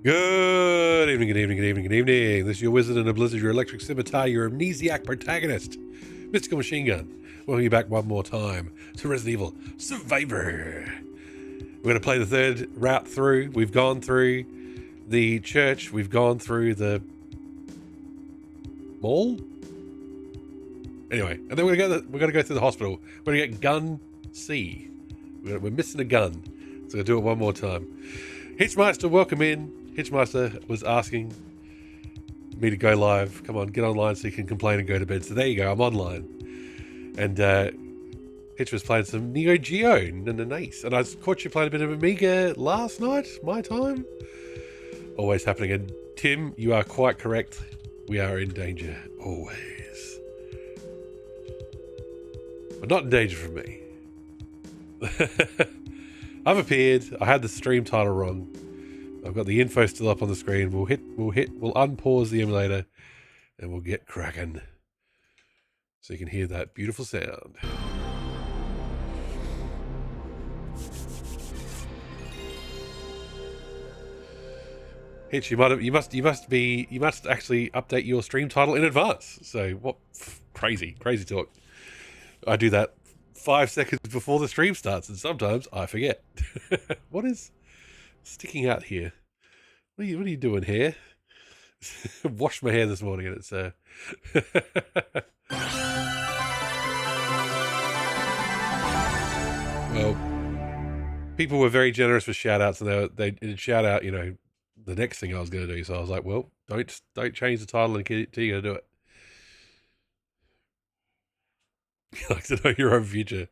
Good evening, good evening, good evening, good evening. This is your wizard in a blizzard, your electric scimitar, your amnesiac protagonist, Mystical Machine Gun. Welcome you back one more time to Resident Evil Survivor. We're going to play the third route through. We've gone through the church. We've gone through the mall. Anyway, and then we're going to go through the hospital. We're going to get gun C. We're missing a gun, so we'll do it one more time. Hitchmeister, welcome in. Hitchmeister was asking me to go live. Come on, get online so you can complain and go to bed. So there you go, I'm online. And Hitch was playing some Neo Geo. Nice. And I caught you playing a bit of Amiga last night, my time. Always happening. And Tim, you are quite correct. We are in danger, always. But not in danger from me. I've appeared. I had the stream title wrong. I've got the info still up on the screen. We'll unpause the emulator and we'll get cracking. So you can hear that beautiful sound. Hitch, you must actually update your stream title in advance. So what? Crazy talk. I do that 5 seconds before the stream starts, and sometimes I forget. What is sticking out here? What are you doing here? Washed my hair this morning, and it's well, people were very generous with shout outs, and they did shout out, the next thing I was going to do. So I was like, well, don't change the title until you're going to do it. You like to know your own future.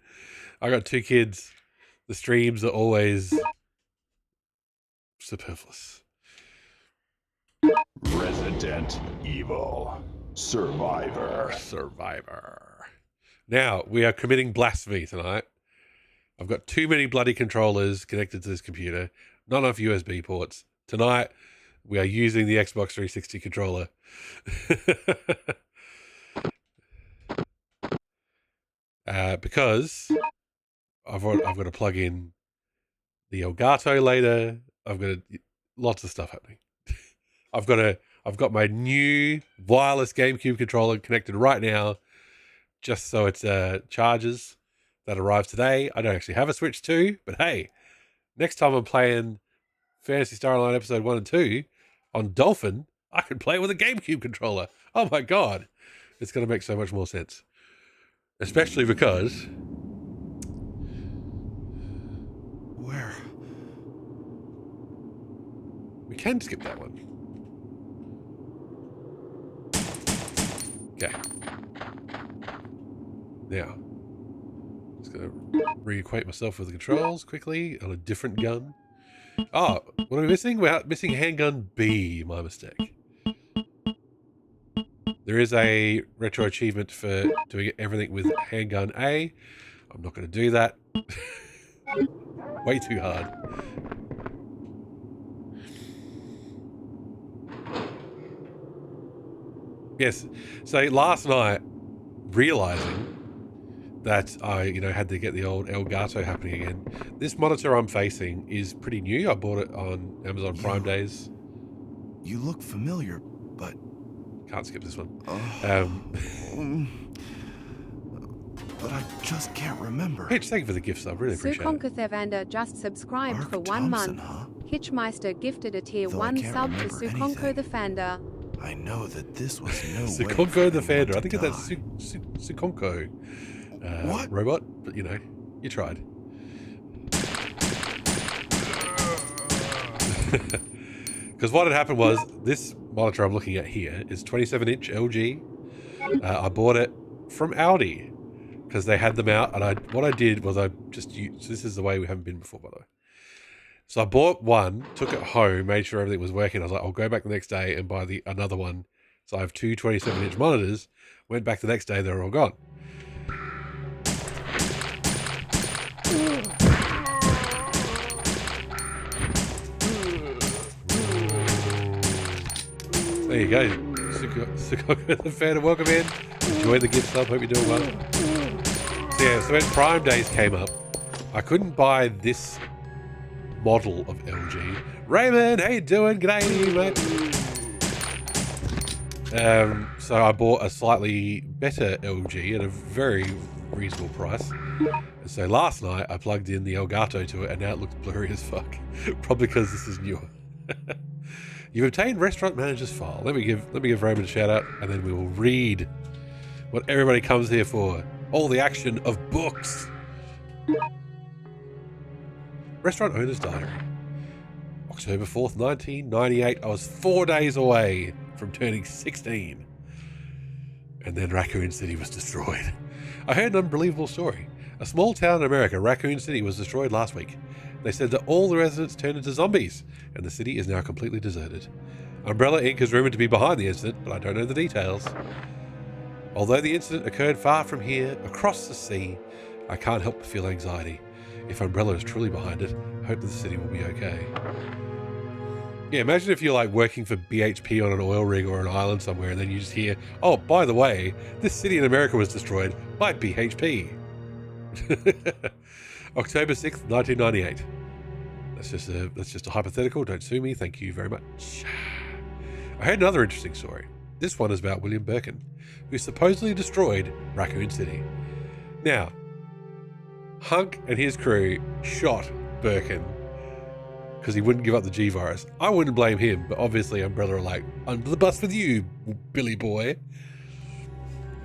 I got 2 kids. The streams are always superfluous. Resident Evil Survivor. Now, we are committing blasphemy tonight. I've got too many bloody controllers connected to this computer. Not enough USB ports. Tonight, we are using the Xbox 360 controller. Because I've got to plug in the Elgato later. I've got lots of stuff happening. I've got my new wireless GameCube controller connected right now, just so it charges. That arrives today. I don't actually have a Switch 2, but hey, next time I'm playing Fantasy Star Online Episode 1 and 2 on Dolphin, I can play with a GameCube controller. Oh my god, it's going to make so much more sense. Especially because... Where? We can skip that one. Okay. Now, just going to reacquaint myself with the controls quickly on a different gun. Oh, what are we missing? We're missing handgun B, my mistake. There is a retro achievement for doing everything with handgun A. I'm not going to do that. Way too hard. Yes. So last night, realizing that I, had to get the old Elgato happening again. This monitor I'm facing is pretty new. I bought it on Amazon Prime Days. You look familiar, but... Can't skip this one. But I just can't remember. Hitch, thank you for the gift sub. Really appreciate it. Sukonko just subscribed Mark for 1 Thompson, month. huh? Hitchmeister gifted a tier Though 1 I can't sub to remember Sukonko anything. the Fander. I know that this was no way Sukonko for the anyone Fander. to I think that's die. Sukonko What? robot, but you tried. Because what had happened was, this monitor I'm looking at here is 27-inch LG. I bought it from Audi because they had them out, and what I did was I just used, so this is the way we haven't been before, by the way. So I bought one, took it home, made sure everything was working. I was like, I'll go back the next day and buy another one. So I have 2 27-inch monitors. Went back the next day, they were all gone. There you go. Sukonko the Fan, welcome in. Enjoy the gift sub. Hope you're doing well. So yeah, so when Prime Days came up, I couldn't buy this model of LG. Raymond, how you doing? G'day, mate. So I bought a slightly better LG at a very reasonable price. And so last night I plugged in the Elgato to it, and now it looks blurry as fuck. Probably because this is newer. You've obtained restaurant manager's file. Let me give Raymond a shout out, and then we will read what everybody comes here for. All the action of books. Restaurant owner's diary. October 4th, 1998. I was 4 days away from turning 16. And then Raccoon City was destroyed. I heard an unbelievable story. A small town in America, Raccoon City, was destroyed last week. They said that all the residents turned into zombies, and the city is now completely deserted. Umbrella Inc. is rumored to be behind the incident, but I don't know the details. Although the incident occurred far from here, across the sea, I can't help but feel anxiety. If Umbrella is truly behind it, I hope that the city will be okay. Yeah, imagine if you're like working for BHP on an oil rig or an island somewhere, and then you just hear, oh, by the way, this city in America was destroyed by BHP. October 6th, 1998. That's just a hypothetical. Don't sue me. Thank you very much. I heard another interesting story. This one is about William Birkin, who supposedly destroyed Raccoon City. Now, Hunk and his crew shot Birkin because he wouldn't give up the G virus. I wouldn't blame him, but obviously Umbrella are like, under the bus with you, Billy boy.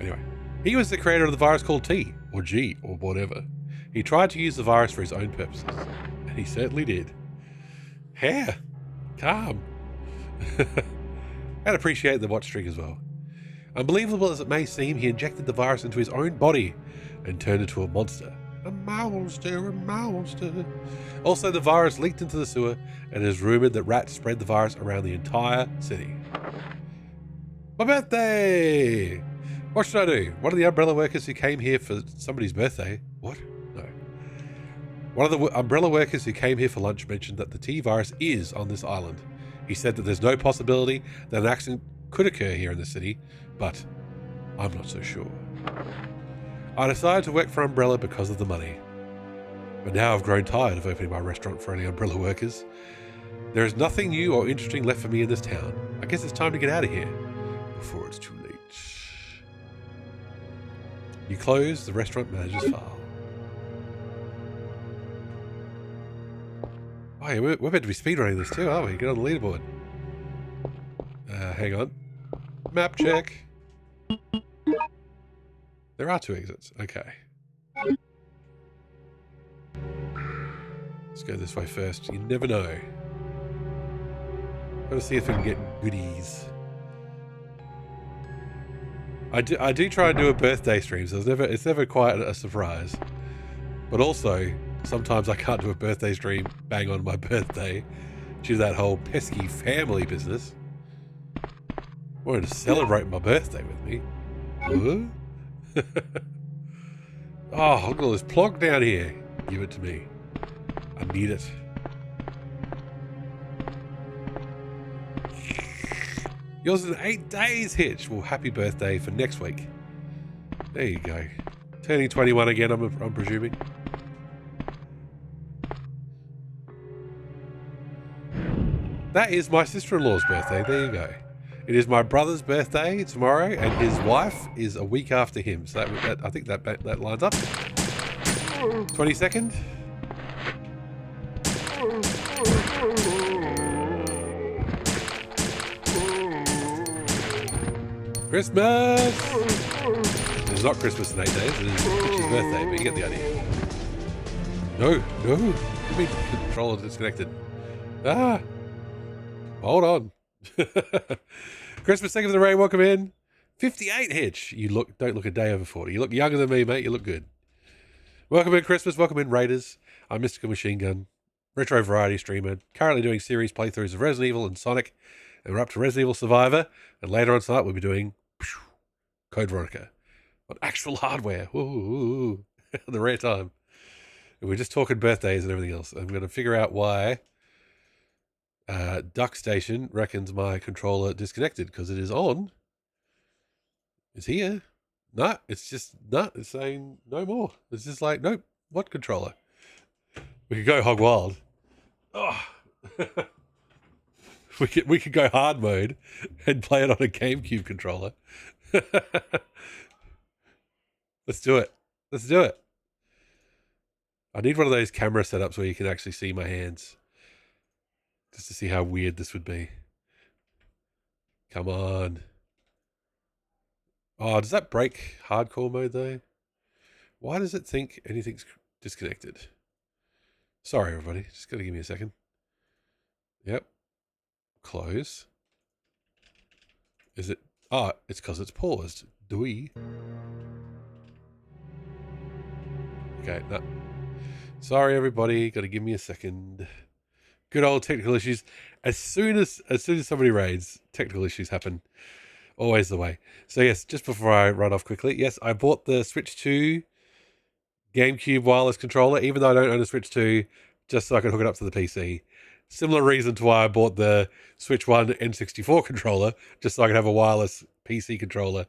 Anyway, he was the creator of the virus called T, or G, or whatever. He tried to use the virus for his own purposes, and he certainly did. Hair, calm. And appreciate the watch string as well. Unbelievable as it may seem, he injected the virus into his own body and turned into a monster. A monster, a monster. Also, the virus leaked into the sewer, and it is rumored that rats spread the virus around the entire city. My birthday! What should I do? One of the umbrella workers who came here for somebody's birthday. What? No. One of the umbrella workers who came here for lunch mentioned that the T virus is on this island. He said that there's no possibility that an accident could occur here in the city, but I'm not so sure. I decided to work for Umbrella because of the money. But now I've grown tired of opening my restaurant for any umbrella workers. There is nothing new or interesting left for me in this town. I guess it's time to get out of here before it's too late. You close the restaurant manager's file. Oh yeah, we're meant to be speedrunning this too, aren't we? Get on the leaderboard. Hang on. Map check. There are 2 exits. Okay. Let's go this way first. You never know. Gotta see if we can get goodies. I do try and do a birthday stream, so it's never quite a surprise. But also, sometimes I can't do a birthday stream bang on my birthday due to that whole pesky family business. Wanted to celebrate my birthday with me. Huh? Oh, look at all this plonk down here. Give it to me. I need it. Yours is in 8 days, Hitch. Well, happy birthday for next week. There you go. Turning 21 again, I'm presuming. That is my sister-in-law's birthday. There you go. It is my brother's birthday tomorrow, and his wife is a week after him. So I think that lines up. 22nd. Christmas! It's not Christmas in 8 days. It is Richie's birthday, but you get the idea. No. I mean, controller disconnected. Ah! Hold on. Christmas, thank you for the rain. Welcome in. 58, Hitch. Don't look a day over 40. You look younger than me, mate. You look good. Welcome in, Christmas. Welcome in, Raiders. I'm Mystical Machine Gun, retro variety streamer, currently doing series playthroughs of Resident Evil and Sonic, and we're up to Resident Evil Survivor, and later on tonight we'll be doing Code Veronica on actual hardware. Ooh, the rare time. And we're just talking birthdays and everything else. I'm going to figure out why Duck Station reckons my controller disconnected, because it is on. It's here. No, it's just not. It's saying no more. It's just like, nope. What controller? We could go hog wild. Oh. we could go hard mode and play it on a GameCube controller. Let's do it. Let's do it. I need one of those camera setups where you can actually see my hands. Just to see how weird this would be. Come on. Oh, does that break hardcore mode though? Why does it think anything's disconnected? Sorry, everybody. Just gotta give me a second. Yep. Close. Is it? Oh, it's because it's paused. Doi. Okay, no. Sorry, everybody. Gotta give me a second. Good old technical issues. As soon as somebody raids, technical issues happen. Always the way. So yes, just before I run off quickly, yes, I bought the Switch 2 GameCube wireless controller, even though I don't own a Switch 2, just so I can hook it up to the PC. Similar reason to why I bought the Switch 1 N64 controller, just so I can have a wireless PC controller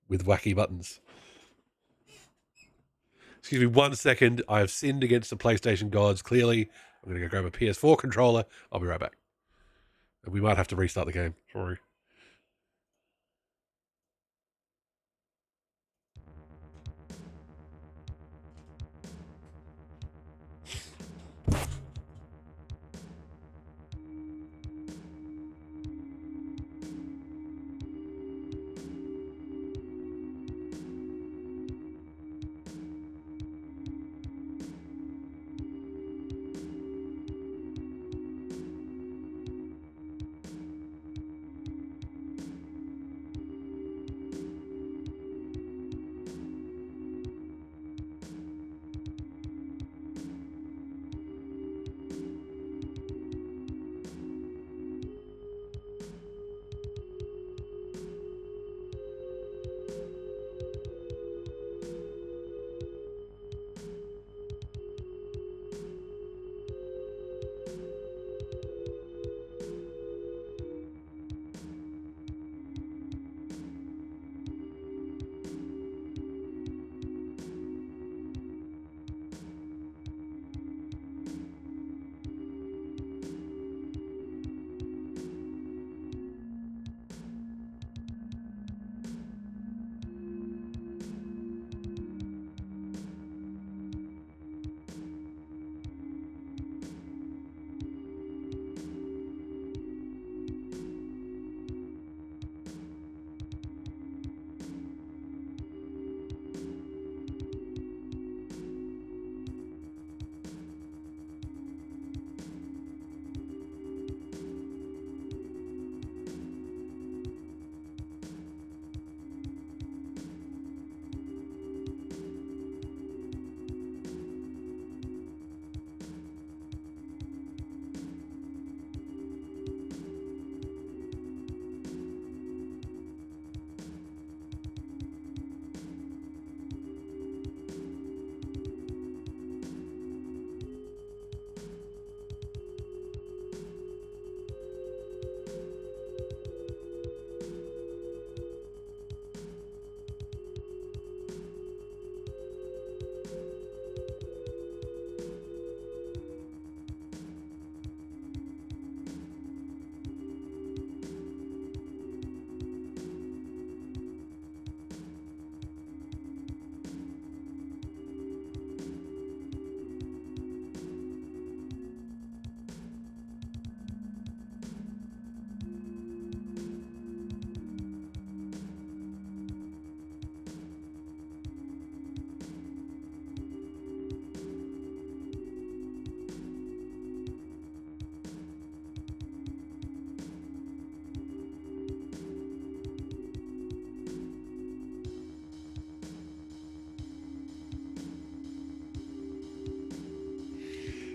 with wacky buttons. Excuse me 1 second. I have sinned against the PlayStation gods, clearly. I'm going to go grab a PS4 controller. I'll be right back. And we might have to restart the game. Sorry.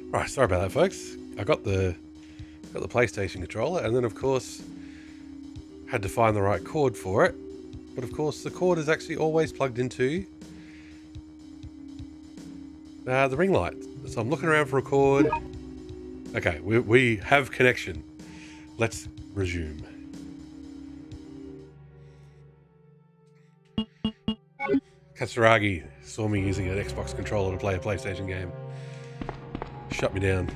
Right, sorry about that, folks. I got the PlayStation controller, and then of course had to find the right cord for it. But of course, the cord is actually always plugged into the ring light. So I'm looking around for a cord. Okay, we have connection. Let's resume. Katsuragi saw me using an Xbox controller to play a PlayStation game. Shut me down.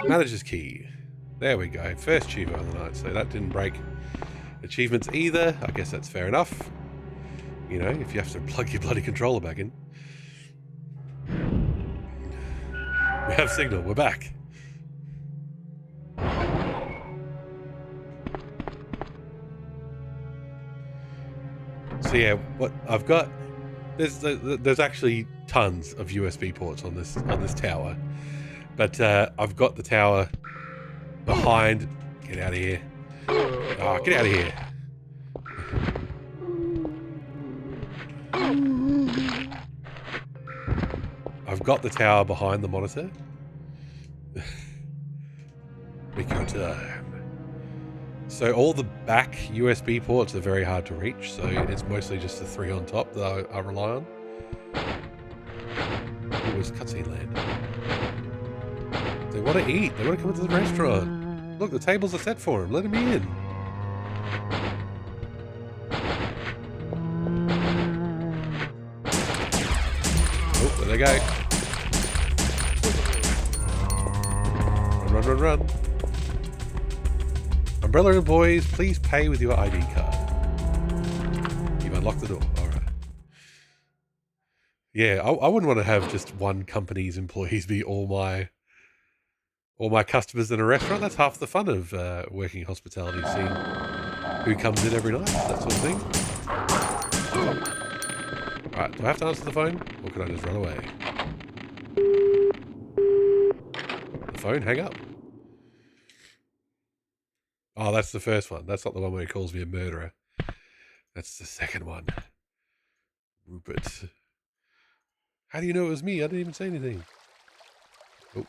Manager's key. There we go. First achievement of the night. So that didn't break achievements either. I guess that's fair enough. You know, if you have to plug your bloody controller back in. We have signal. We're back. So yeah, what I've got, there's actually tons of USB ports on this tower, but I've got the tower behind. Get out of here! Oh, get out of here! I've got the tower behind the monitor. Make time. So all the back USB ports are very hard to reach, so it's mostly just the 3 on top that I rely on. It was cutscene land. They want to eat. They want to come into the restaurant. Look, the tables are set for them. Let them in. Oh, there they go. Run, run, run, run. Umbrella employees, please pay with your ID card. You've unlocked the door. All right. Yeah, I wouldn't want to have just one company's employees be all my customers in a restaurant. That's half the fun of working hospitality, seeing who comes in every night, that sort of thing. All right, do I have to answer the phone, or can I just run away? The phone, hang up. Oh, that's the first one. That's not the one where he calls me a murderer. That's the second one. Rupert. How do you know it was me? I didn't even say anything. Oh.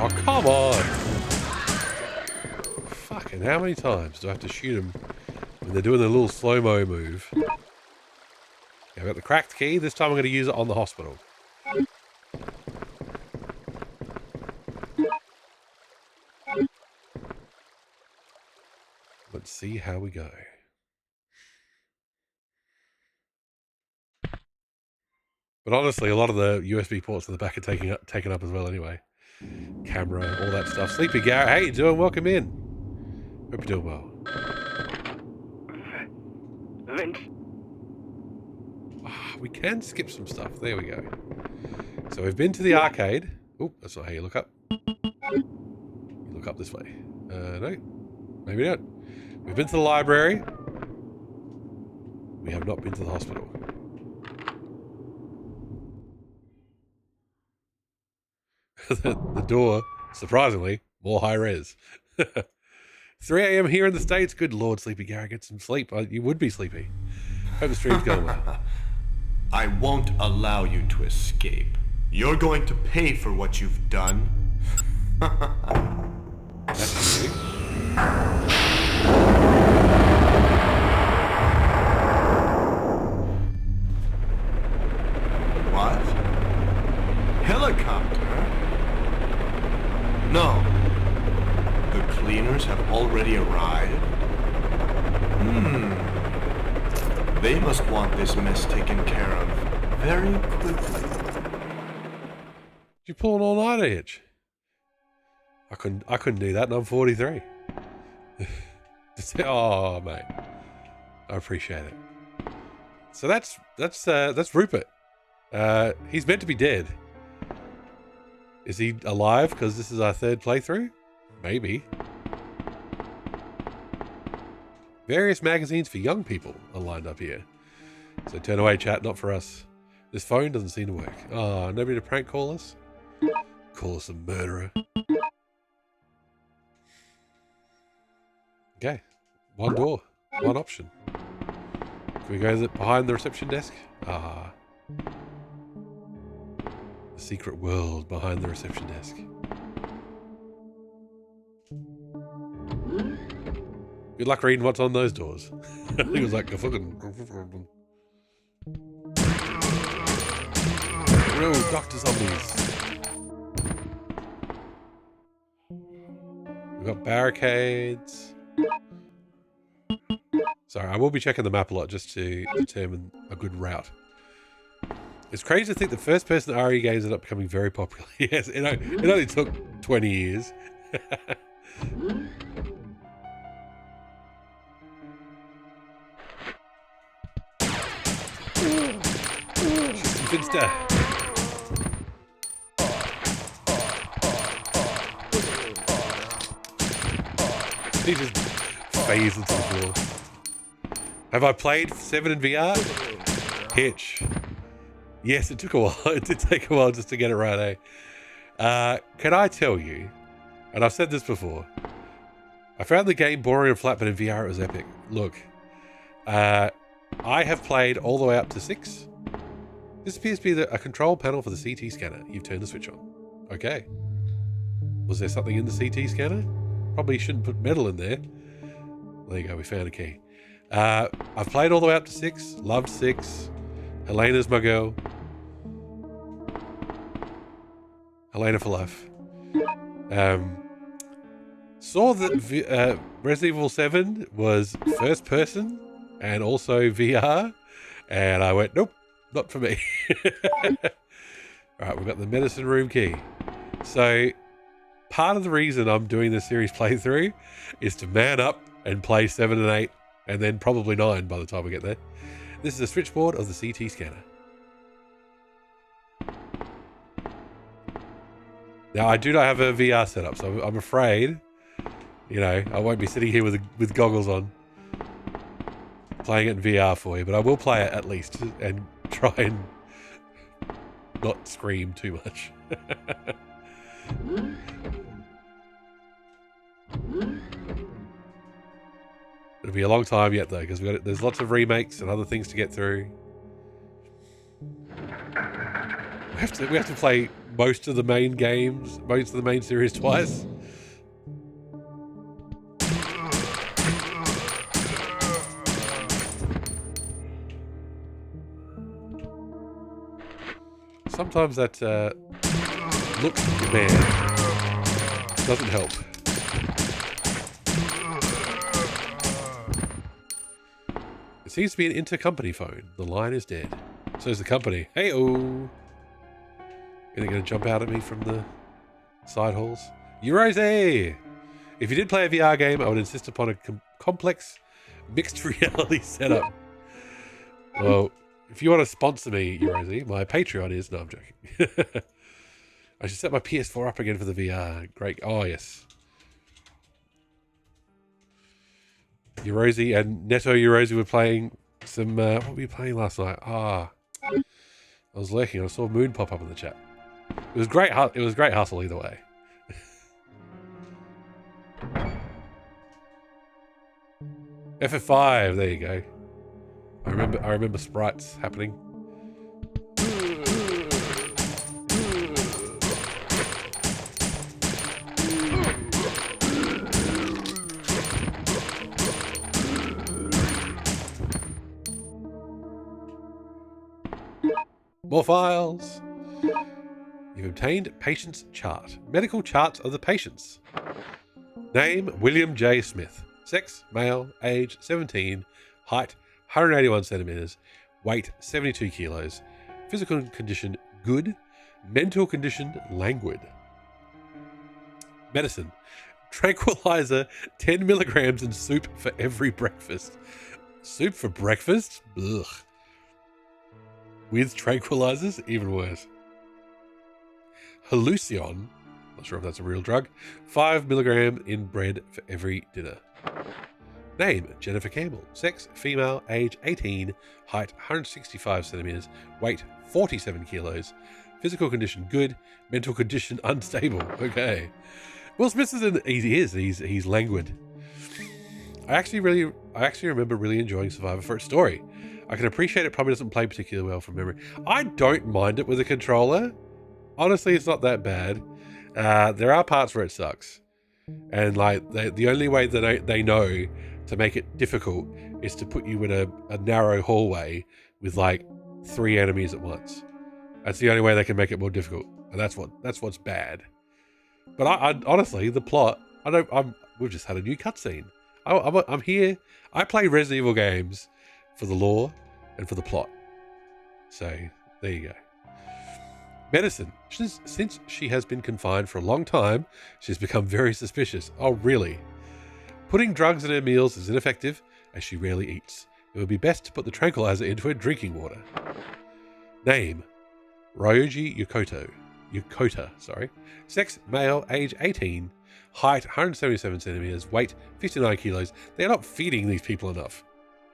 Oh, come on! Fucking how many times do I have to shoot them when they're doing the little slow-mo move? Okay, I've got the cracked key. This time I'm going to use it on the hospital. Let's see how we go. But honestly, a lot of the USB ports at the back are taken up as well anyway. Camera, all that stuff. Sleepy Garrett, how you doing? Welcome in. Hope you're doing well. Vince. We can skip some stuff. There we go. So we've been to the arcade. Oh, that's not how you look up. You look up this way. No, maybe not. We've been to the library. We have not been to the hospital. The door, surprisingly, more high res. 3 a.m. here in the States. Good Lord, Sleepy Garrett, get some sleep. You would be sleepy. Hope the stream's going well. I won't allow you to escape. You're going to pay for what you've done. That's true. What? Helicopter? No. The cleaners have already arrived? They must want this mess taken care of very quickly. Did you pull an all-nighter hitch? I couldn't do that, and I'm 43. Oh, mate. I appreciate it. So that's Rupert. He's meant to be dead. Is he alive because this is our third playthrough? Maybe. Various magazines for young people are lined up here. So turn away, chat, not for us. This phone doesn't seem to work. Oh, nobody to prank call us? Call us a murderer. Okay. One door. One option. Can we go behind the reception desk? Ah. The secret world behind the reception desk. Good luck reading what's on those doors. I think it was like a fucking real doctor zombies. We've got barricades. Sorry, I will be checking the map a lot just to determine a good route. It's crazy to think the first-person RE games ended up becoming very popular. Yes, it only took 20 years. Vincent. He just phases into the floor. Have I played 7 in VR? Hitch. Yes, it took a while. It did take a while just to get it right, eh? Can I tell you, and I've said this before, I found the game boring and flat, but in VR it was epic. Look, I have played all the way up to 6. This appears to be a control panel for the CT scanner. You've turned the switch on. Okay. Was there something in the CT scanner? Probably shouldn't put metal in there. There you go, we found a key. I've played all the way up to 6. Loved 6. Helena's my girl. Helena for life. Saw that Resident Evil 7 was first person and also VR. And I went, nope, not for me. Alright, we've got the medicine room key. So, part of the reason I'm doing this series playthrough is to man up and play 7 and 8, and then probably 9 by the time we get there. This is a switchboard of the CT scanner. Now, I do not have a VR setup, so I'm afraid, you know, I won't be sitting here with goggles on, playing it in VR for you, but I will play it at least, and try and not scream too much. It'll be a long time yet though, because there's lots of remakes and other things to get through. We have to play most of the main games, most of the main series twice. Sometimes that look man doesn't help. It seems to be an intercompany phone. The line is dead. So is the company. Hey-oh. Are they going to jump out at me from the side halls? Eurose! If you did play a VR game, I would insist upon a complex mixed reality setup. Well, if you want to sponsor me, Eurose, my Patreon is... No, I'm joking. I should set my PS4 up again for the VR. Great. Oh, yes. Eurose and Neto Eurose were playing some... what were we playing last night? I was lurking. I saw Moon pop up in the chat. It was great. It was great hustle either way. FF5. There you go. I remember sprites happening. More files. You've obtained patient's chart. Medical charts of the patients. Name, William J. Smith. Sex, male, age, 17. Height, 181 centimeters. Weight, 72 kilos. Physical condition, good. Mental condition, languid. Medicine. Tranquilizer, 10 milligrams in soup for every breakfast. Soup for breakfast? Ugh. With tranquilizers? Even worse. Hallucion, not sure if that's a real drug, 5 milligram in bread for every dinner. Name, Jennifer Campbell. Sex, female, age 18, height 165 centimeters, weight 47 kilos, physical condition good, mental condition unstable. Okay. Will Smith he's languid. I actually remember really enjoying Survivor for its story. I can appreciate it probably doesn't play particularly well from memory. I don't mind it with a controller. Honestly, it's not that bad. There are parts where it sucks. And like the only way that they know to make it difficult is to put you in a narrow hallway with like 3 enemies at once. That's the only way they can make it more difficult, and that's what's bad. But I honestly, the plot, we've just had a new cutscene. I'm here. I play Resident Evil games for the lore and for the plot. So there you go. Medicine. Since she has been confined for a long time, she's become very suspicious. Oh, really? Putting drugs in her meals is ineffective, as she rarely eats. It would be best to put the tranquilizer into her drinking water. Name: Ryoji Yokota, sorry. Sex: male, age 18. Height: 177 centimeters. Weight: 59 kilos. They're not feeding these people enough.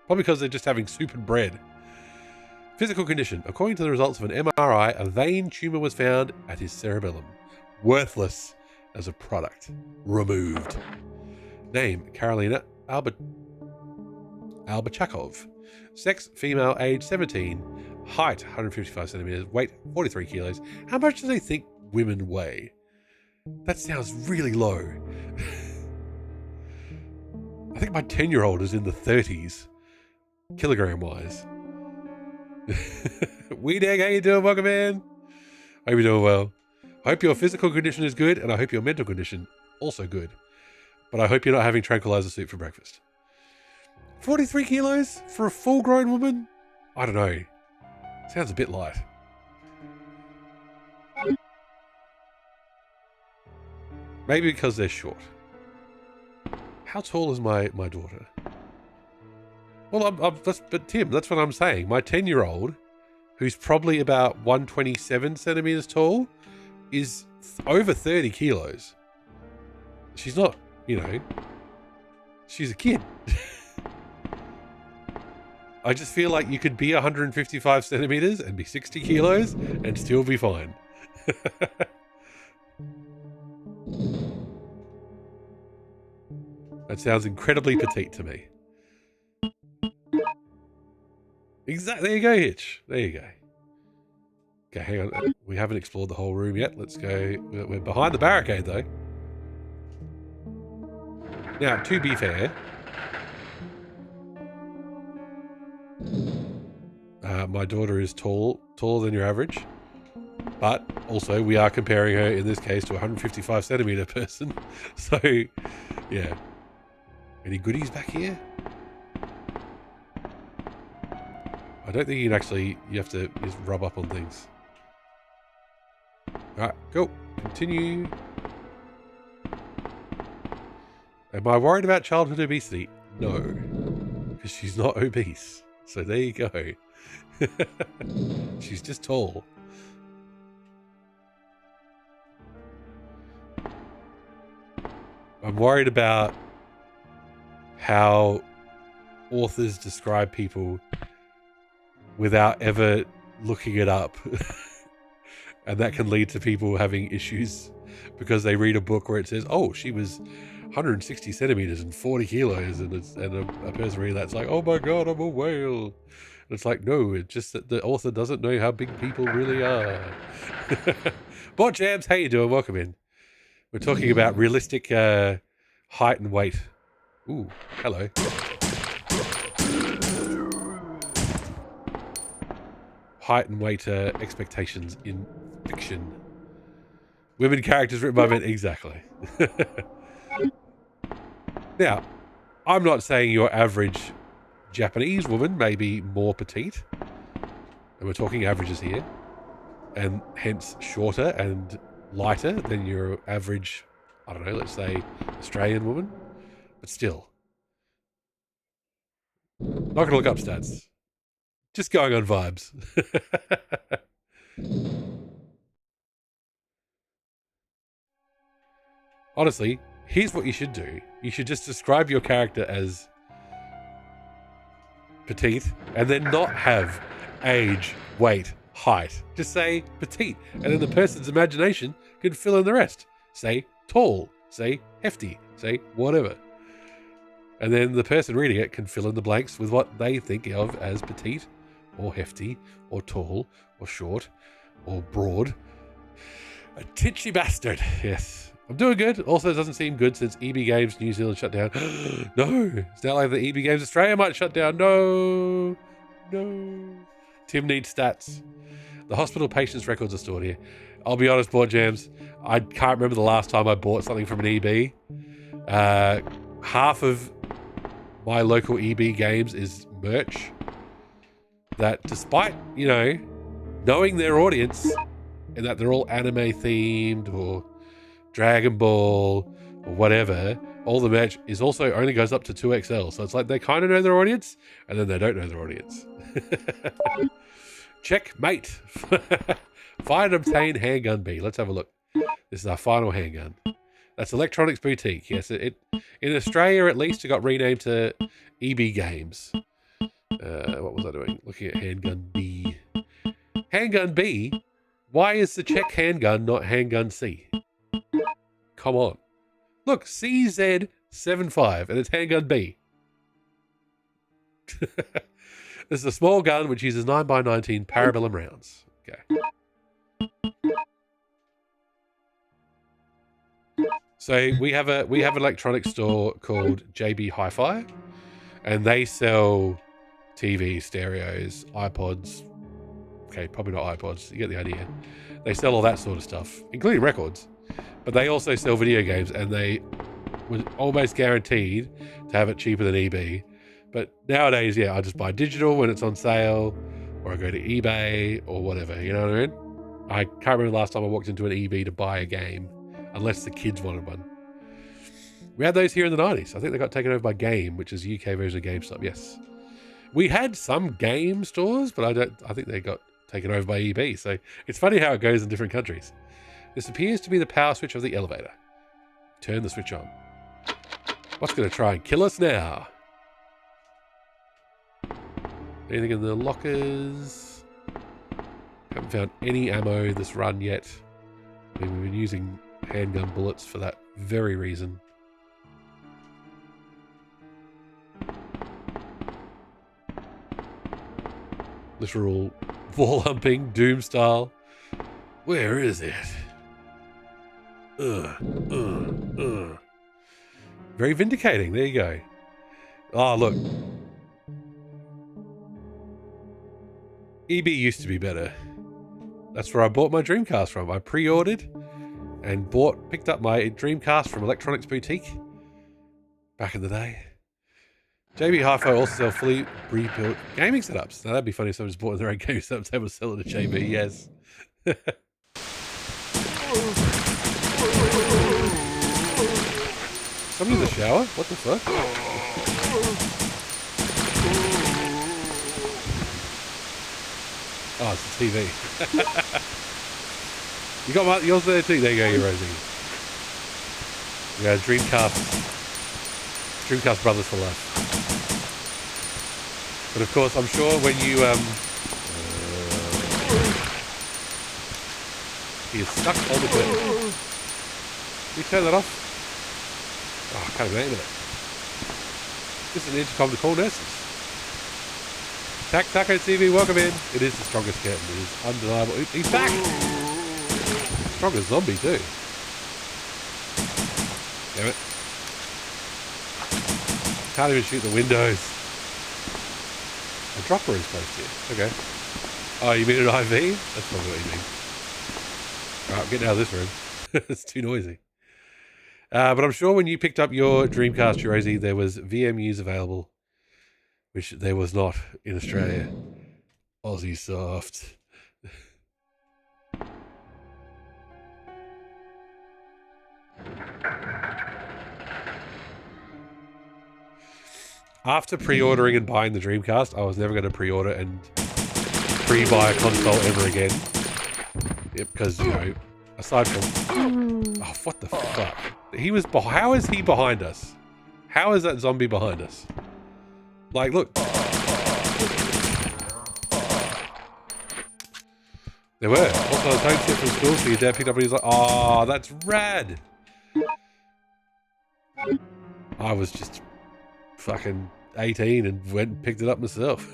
Probably because they're just having soup and bread. Physical condition. According to the results of an MRI, a vein tumor was found at his cerebellum. Worthless as a product. Removed. Name: Carolina Albachakov. Sex: female, age 17. Height: 155 centimeters. Weight: 43 kilos. How much do they think women weigh? That sounds really low. I think my 10-year-old is in the 30s, kilogram-wise. Weedegg, how you doing? Welcome in. Hope you're doing well. I hope your physical condition is good, and I hope your mental condition also good. But I hope you're not having tranquilizer soup for breakfast. 43 kilos for a full-grown woman? I don't know. Sounds a bit light. Maybe because they're short. How tall is my daughter? Well, but Tim, that's what I'm saying. My 10-year-old, who's probably about 127 centimeters tall, is over 30 kilos. She's not, she's a kid. I just feel like you could be 155 centimeters and be 60 kilos and still be fine. That sounds incredibly petite to me. Exactly. There you go, Hitch. There you go. Okay, hang on. We haven't explored the whole room yet. Let's go. We're behind the barricade, though. Now, to be fair, my daughter is taller than your average, but also we are comparing her in this case to a 155 centimeter person. So, yeah. Any goodies back here? I don't think you can actually, you have to just rub up on things. Alright, go. Continue. Am I worried about childhood obesity? No. Because she's not obese. So there you go. She's just tall. I'm worried about how authors describe people without ever looking it up. And that can lead to people having issues because they read a book where it says, oh, she was 160 centimeters and 40 kilos. And a person reading that's like, oh my God, I'm a whale. And it's like, no, it's just that the author doesn't know how big people really are. Bot Jams, how you doing? Welcome in. We're talking about realistic height and weight. Ooh, hello. Height and weight expectations in fiction. Women characters written by men. Exactly. Now, I'm not saying your average Japanese woman may be more petite. And we're talking averages here. And hence shorter and lighter than your average, I don't know, let's say Australian woman. But still. Not going to look up stats. Just going on vibes. Honestly, here's what you should do. You should just describe your character as petite and then not have age, weight, height. Just say petite. And then the person's imagination can fill in the rest. Say tall. Say hefty. Say whatever. And then the person reading it can fill in the blanks with what they think of as petite, or hefty, or tall, or short, or broad. A titchy bastard. Yes. I'm doing good. Also, it doesn't seem good since EB Games New Zealand shut down. No. It's not like the EB Games Australia might shut down. No. No. Tim needs stats. The hospital patients' records are stored here. I'll be honest, Board Jams, I can't remember the last time I bought something from an EB. Half of my local EB games is merch that, despite, you know, knowing their audience and that they're all anime themed or Dragon Ball or whatever, all the merch is also only goes up to 2XL. So it's like they kind of know their audience and then they don't know their audience. Checkmate. Find and obtain handgun B. Let's have a look. This is our final handgun. That's Electronics Boutique. Yes, it in Australia at least it got renamed to EB Games. What was I doing? Looking at handgun B. Handgun B? Why is the Czech handgun not handgun C? Come on. Look, CZ75 and it's handgun B. This is a small gun which uses 9x19 parabellum rounds. Okay. So we have an electronics store called JB Hi-Fi, and they sell TV, stereos, iPods. Okay, probably not iPods. You get the idea. They sell all that sort of stuff, including records. But they also sell video games, and they were almost guaranteed to have it cheaper than EB. But nowadays, yeah, I just buy digital when it's on sale, or I go to eBay or whatever. You know what I mean? I can't remember the last time I walked into an EB to buy a game, unless the kids wanted one. We had those here in the 90s. I think they got taken over by Game, which is the UK version of GameStop. Yes, we had some game stores, but I think they got taken over by EB. So it's funny how it goes in different countries. This appears to be the power switch of the elevator. Turn the switch on. What's going to try and kill us now? Anything in the lockers? Haven't found any ammo this run yet. I mean, we've been using handgun bullets for that very reason. Literal wall humping, Doom style. Where is it? Very vindicating. There you go. Oh, look. EB used to be better. That's where I bought my Dreamcast from. I pre-ordered and picked up my Dreamcast from Electronics Boutique back in the day. JB Hi-Fi also sell fully rebuilt gaming setups. Now that'd be funny if someone just bought their own gaming setups and was selling to JB. Yes. Someone in the shower? What the fuck? Oh, it's the TV. You got yours there too? There you go, you Rosie. Yeah, Dreamcast brothers for life. But of course, I'm sure when you he is stuck on the bed. Can you turn that off? Oh, I can't even aim it. This is an intercom to call nurses. Taco TV, welcome in. It is the strongest curtain. It is undeniable. He's back. Strongest zombie too. Damn it. Can't even shoot the windows. A dropper is placed here. Okay. Oh, you mean an IV? That's probably what you mean. Alright, I'm getting out of this room. It's too noisy. But I'm sure when you picked up your Dreamcast, Rosie, there was VMUs available, which there was not in Australia. Aussie soft. After pre-ordering and buying the Dreamcast, I was never going to pre-order and pre-buy a console ever again. Yep, because, you know, aside from... Oh, what the fuck? How is he behind us? How is that zombie behind us? Like, look. There were. Also, a home tip from school, so your dad picked up and he's like, oh, that's rad. I was just fucking 18 and went and picked it up myself.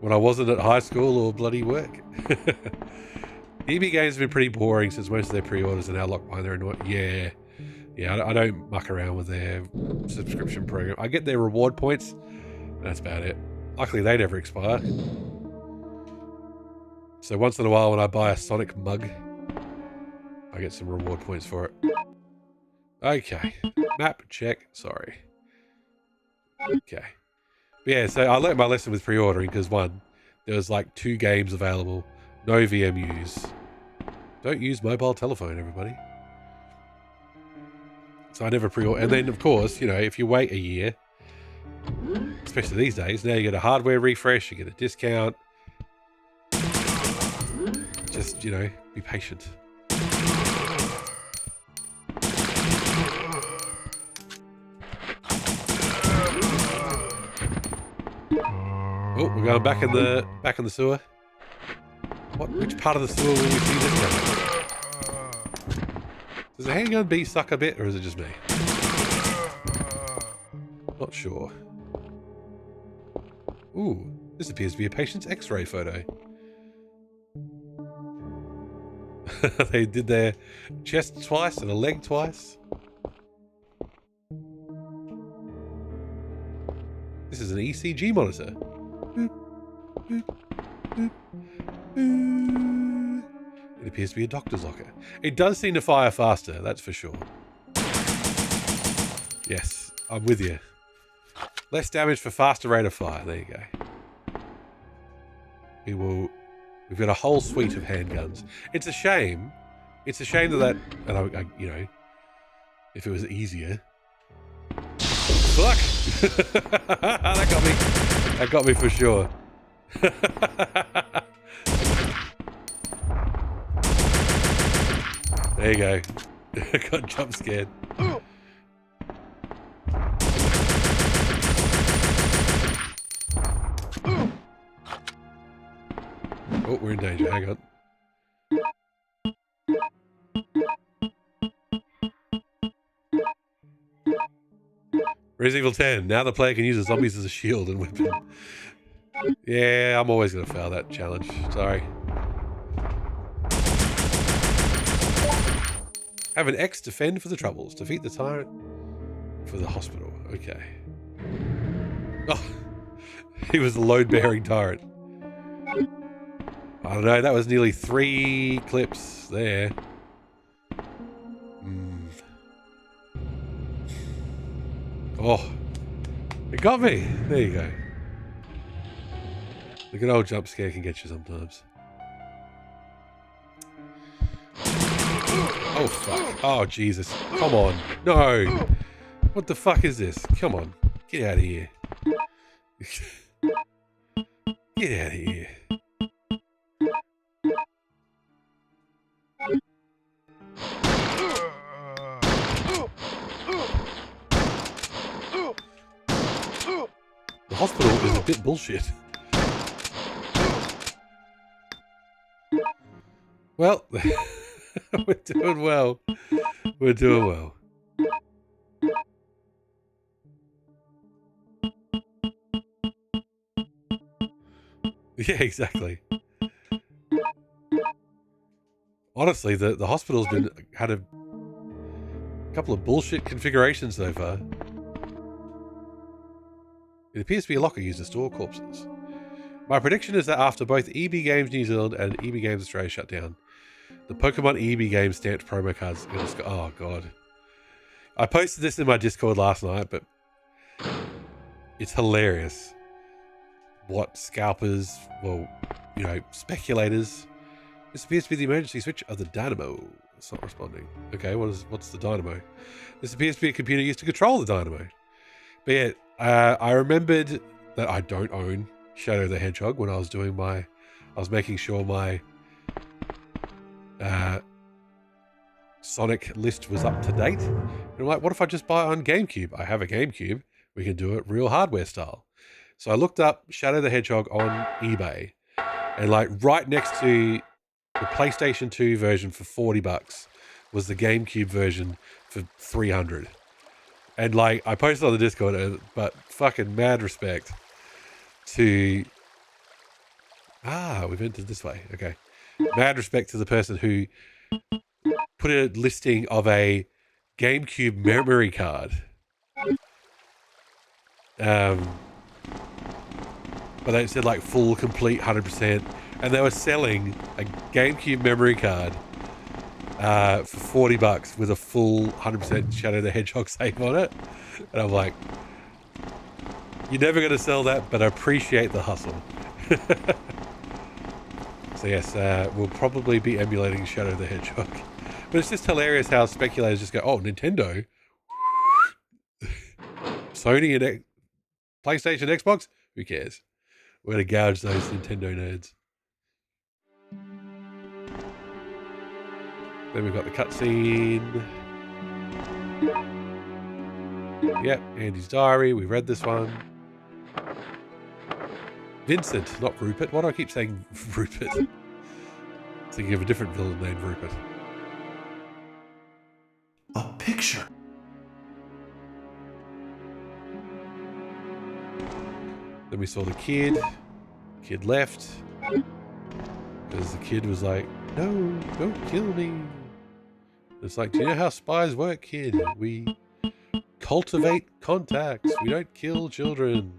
When I wasn't at high school or bloody work. EB games have been pretty boring since most of their pre-orders are now locked behind their annoying. Yeah. I don't muck around with their subscription program. I get their reward points, and that's about it. Luckily, they never expire. So once in a while when I buy a Sonic mug, I get some reward points for it. Okay. Map check. Sorry. Okay. But yeah, so I learned my lesson with pre-ordering because one, there was like 2 games available. No VMUs. Don't use mobile telephone, everybody. So I never pre-order. And then, of course, you know, if you wait a year, especially these days, now you get a hardware refresh, you get a discount. Just, you know, be patient. Oh, we're going back in the sewer. What? Which part of the sewer will we see this time? Does the handgun bee suck a bit, or is it just me? Not sure. Ooh, this appears to be a patient's X-ray photo. They did their chest twice and a leg twice. This is an ECG monitor. Boop, boop, boop, boop. It appears to be a doctor's locker. It does seem to fire faster, that's for sure. Yes, I'm with you. Less damage for faster rate of fire. There you go. We've got a whole suite of handguns. It's a shame. It's a shame that and I you know, if it was easier. Fuck! That got me for sure. There you go. Got jump scared. Oh, we're in danger. Hang on. Resident Evil 10. Now the player can use the zombies as a shield and weapon. Yeah, I'm always going to fail that challenge. Sorry. Have an X defend for the troubles. Defeat the tyrant for the hospital. Okay. Oh, he was the load-bearing tyrant. I don't know, that was nearly 3 clips there. Oh, it got me. There you go. The good old jump scare can get you sometimes. Oh, fuck. Oh, Jesus. Come on. No. What the fuck is this? Come on. Get out of here. Get out of here. The hospital is a bit bullshit. Well, we're doing well. We're doing well. Yeah, exactly. Honestly, the hospital's had a couple of bullshit configurations so far. It appears to be a locker used to store corpses. My prediction is that after both EB Games New Zealand and EB Games Australia shut down, the Pokemon EB Games stamped promo cards are going to go. Oh, God. I posted this in my Discord last night, but it's hilarious what scalpers, well, you know, speculators. This appears to be the emergency switch of the dynamo. It's not responding. Okay, what's the dynamo? This appears to be a computer used to control the dynamo. But yeah, I remembered that I don't own Shadow the Hedgehog when I was doing I was making sure my Sonic list was up to date. And I'm like, what if I just buy it on GameCube? I have a GameCube. We can do it real hardware style. So I looked up Shadow the Hedgehog on eBay, and like right next to the PlayStation 2 version for $40 was the GameCube version for $300. And like I posted on the Discord, but fucking mad respect to we've entered this way. Okay. mad respect to the person who put a listing of a GameCube memory card. But they said like full, complete, 100%. And they were selling a GameCube memory card for $40 with a full 100% Shadow the Hedgehog save on it. And I'm like, you're never going to sell that, but I appreciate the hustle. So yes, we'll probably be emulating Shadow the Hedgehog. But it's just hilarious how speculators just go, oh, Nintendo, Sony and PlayStation, Xbox, who cares? We're going to gouge those Nintendo nerds. Then we've got the cutscene. Yep, Andy's diary. We read this one. Vincent, not Rupert. Why do I keep saying Rupert? Thinking of a different villain named Rupert. A picture. Then we saw the kid. Kid left. Because the kid was like, no, don't kill me. It's like, do you know how spies work, kid? We cultivate contacts. We don't kill children.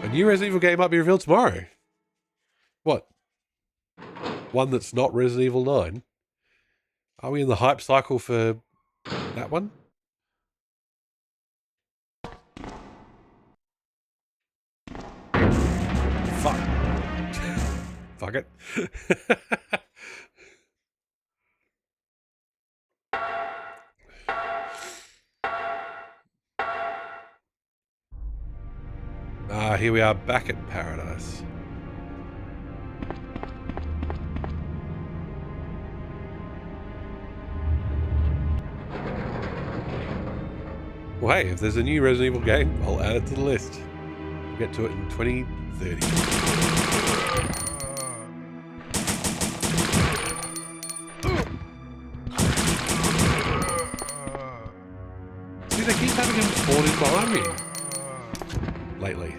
A new Resident Evil game might be revealed tomorrow. What? One that's not Resident Evil 9? Are we in the hype cycle for that one? Fuck. Fuck it. Here we are back at paradise. Well, hey, if there's a new Resident Evil game, I'll add it to the list. We'll get to it in 2030. See, they keep having him spawn in behind me lately.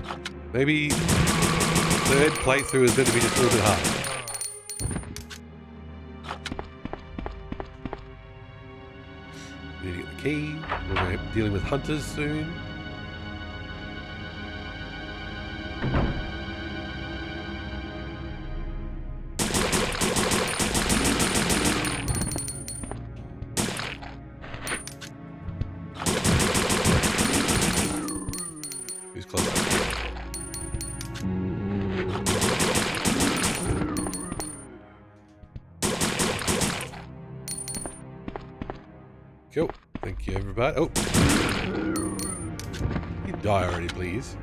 Maybe third playthrough is going to be just a little bit hard. Need to get the key. We're going to be dealing with hunters soon. Who's close? Cool. Thank you, everybody. Oh. You die already, please.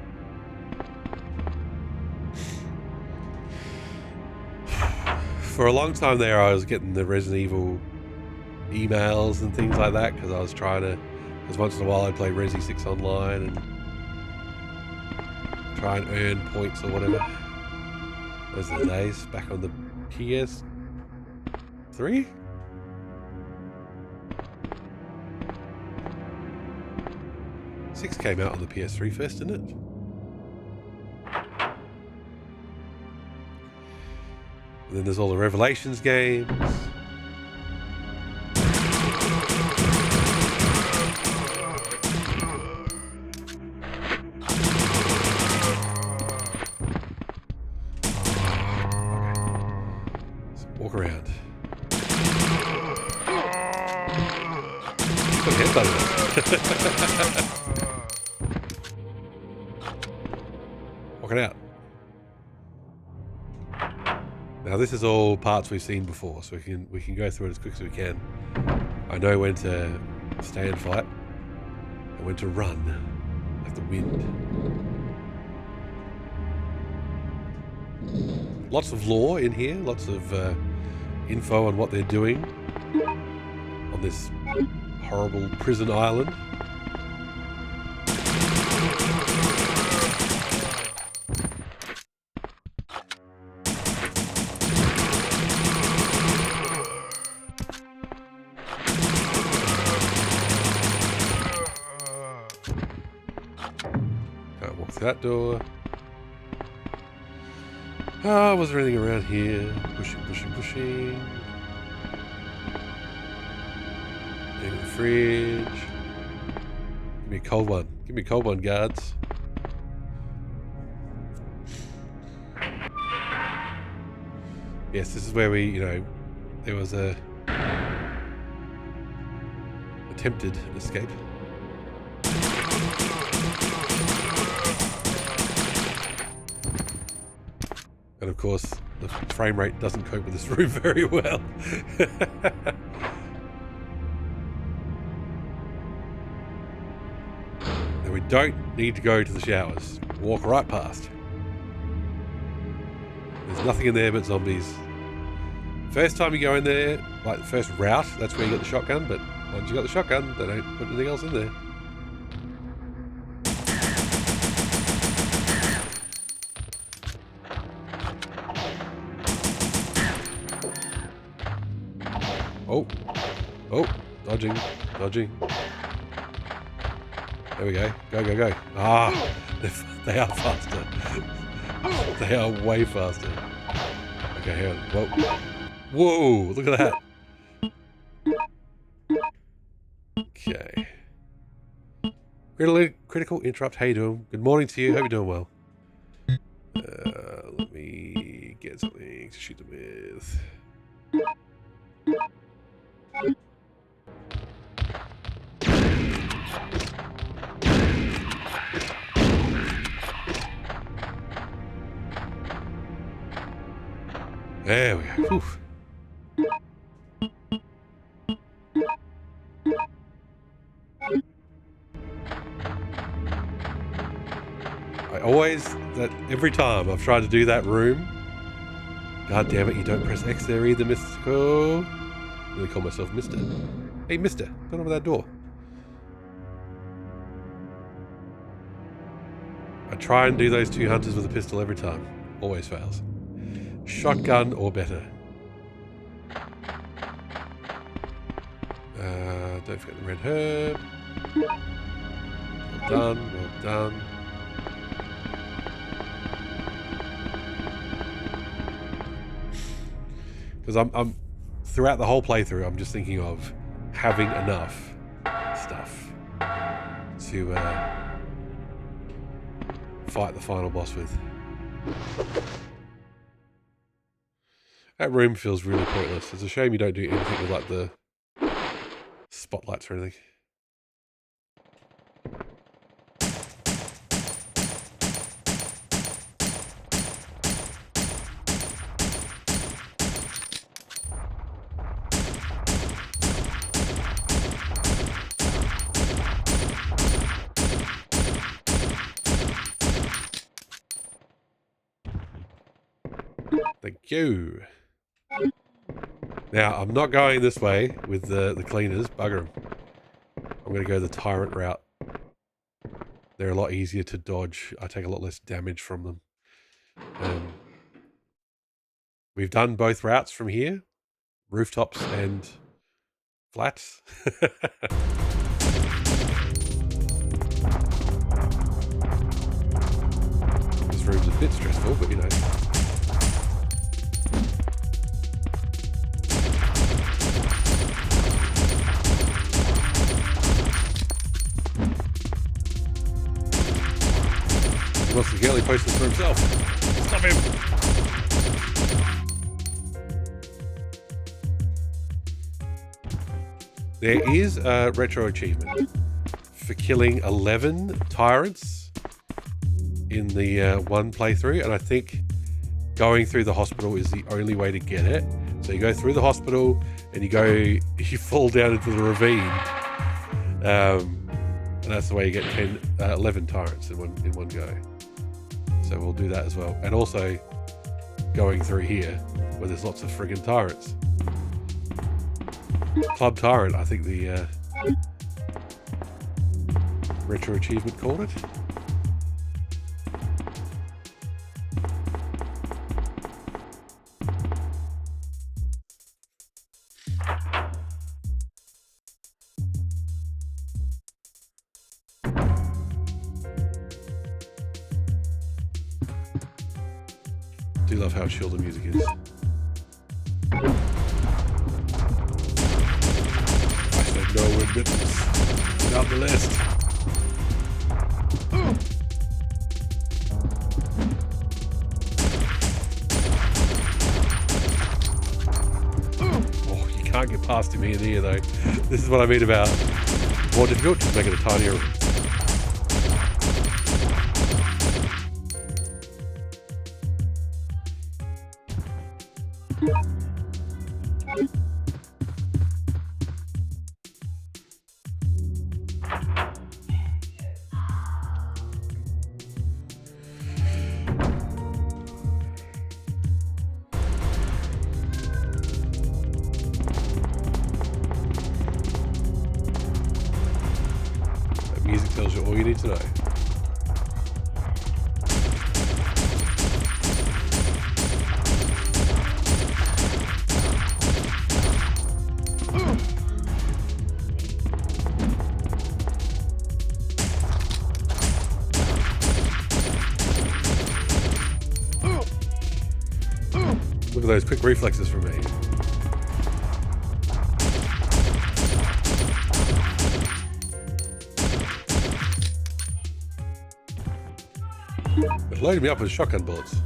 For a long time there, I was getting the Resident Evil emails and things like that because I was trying to, because once in a while I'd play Resi 6 online and try and earn points or whatever. Those are the days back on the PS3? Six came out on the PS3 first, didn't it? And then there's all the Revelations games. Let's walk around. Put a headbutt in it. Walking out. Now this is all parts we've seen before, so we can go through it as quick as we can. I know when to stay and fight, and when to run, like the wind. Lots of lore in here, lots of info on what they're doing on this horrible prison island. through that door. Oh, was there anything around here? Pushing. In the fridge. Give me a cold one. Give me a cold one, guards. Yes, this is where we, there was a attempted escape. And of course, the frame rate doesn't cope with this room very well. And we don't need to go to the showers. Walk right past. There's nothing in there but zombies. First time you go in there, like the first route, that's where you got the shotgun, but once you got the shotgun, they don't put anything else in there. Oh, dodging. There we go. Go. Ah, they are faster. They are way faster. Okay, hang on. Whoa, look at that. Okay. Critical interrupt. How you doing? Good morning to you. Hope you're doing well. Let me get something to shoot them with. There we go. Whew. Every time I've tried to do that room, god damn it, you don't press X there either, Mystical. I really call myself Mister. Hey, Mister, don't open that door. I try and do those two hunters with a pistol every time. Always fails. Shotgun or better. Don't forget the red herb. Well done. Because I'm throughout the whole playthrough, I'm just thinking of having enough stuff to fight the final boss with. That room feels really pointless. It's a shame you don't do anything with like the spotlights or anything. Thank you. Now, I'm not going this way with the cleaners. Bugger them. I'm going to go the tyrant route. They're a lot easier to dodge. I take a lot less damage from them. We've done both routes from here. Rooftops and flats. This room's a bit stressful, but you know. Wants to get post this for himself. Stop him! There is a retro achievement for killing 11 tyrants in the one playthrough, and I think going through the hospital is the only way to get it. So you go through the hospital and you fall down into the ravine, and that's the way you get 11 tyrants in one go. So we'll do that as well. And also going through here where there's lots of friggin' tyrants. Club Tyrant, I think the retro achievement called it. do love how chill the music is. I said no admittance. Down the list. Oh, you can't get past him here, though. This is what I mean about more difficult, just make it a tinier. Music tells you all you need to know. Look at those quick reflexes from me. It loaded me up with shotgun bullets.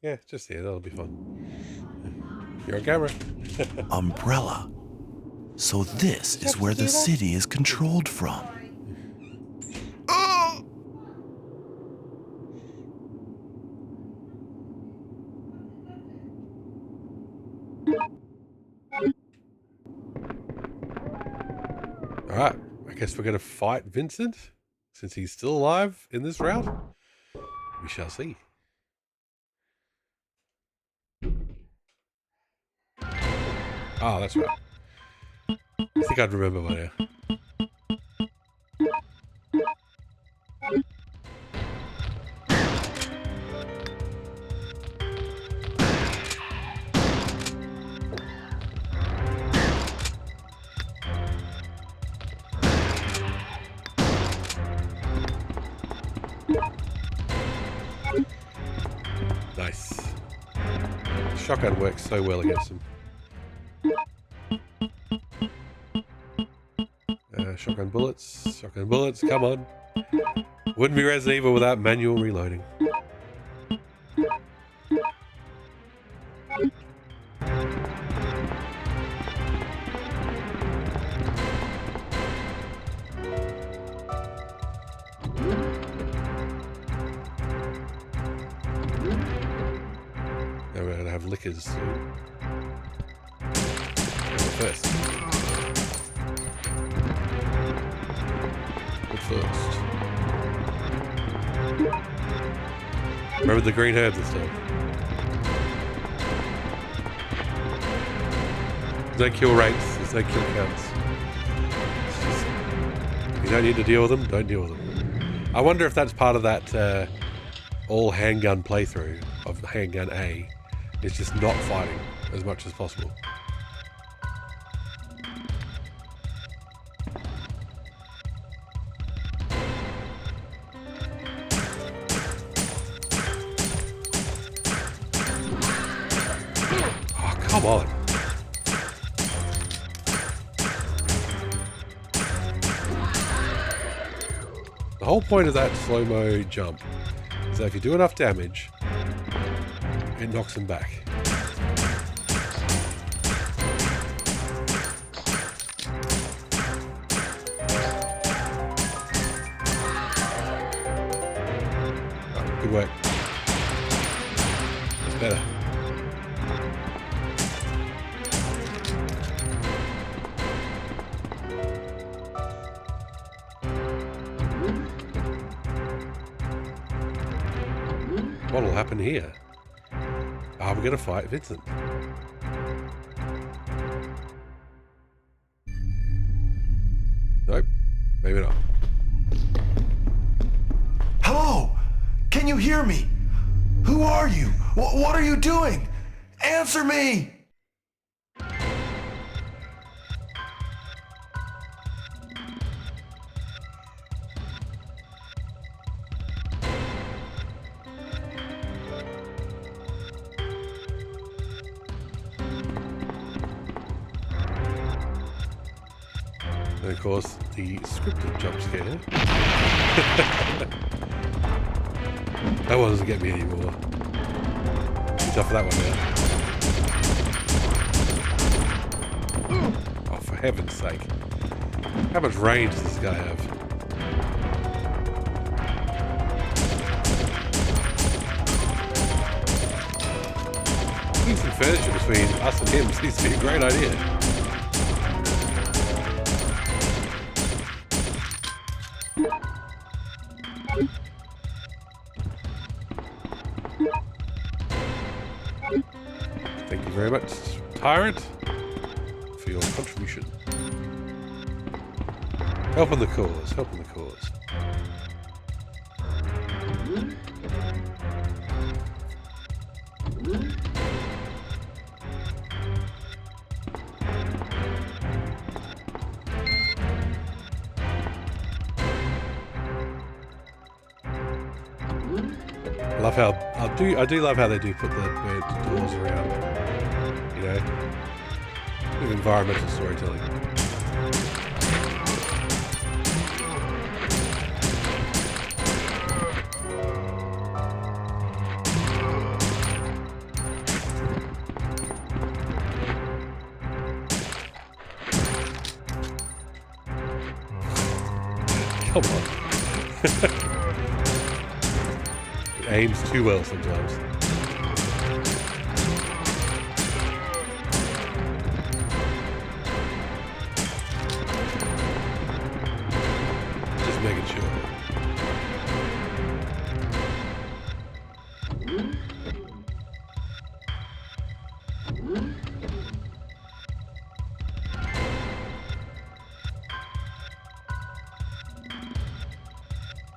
Yeah, just here. That'll be fun. You're on camera. Umbrella. So this is where the city is controlled from. Alright, I guess we're going to fight Vincent, since he's still alive in this route. We shall see. Ah, that's right. I think I'd remember by now. Nice. Shotgun works so well against him. Shotgun bullets, come on. Wouldn't be Resident Evil without manual reloading. Now we're going to have liquors soon. First. First. Remember the green herbs and stuff. There's no kill rates, there's no kill counts. It's just, you don't need to deal with them, don't deal with them. I wonder if that's part of that all handgun playthrough of handgun A. It's just not fighting as much as possible. Come on. The whole point of that slow-mo jump is that if you do enough damage, it knocks him back. Oh, good work. That's better. What will happen here? Are we going to fight Vincent? Nope. Maybe not. Hello? Can you hear me? Who are you? What are you doing? Answer me! And of course, the scripted jump scare. That one doesn't get me anymore. Too tough for that one now. Oh, for heaven's sake. How much range does this guy have? Putting some furniture between us and him seems to be a great idea. Thank you very much, Tyrant, for your contribution. Helping the cause, helping the cause. I love how I do love how they do put the bird doors around. You know, with environmental storytelling. Come on. It aims too well sometimes. Just making sure.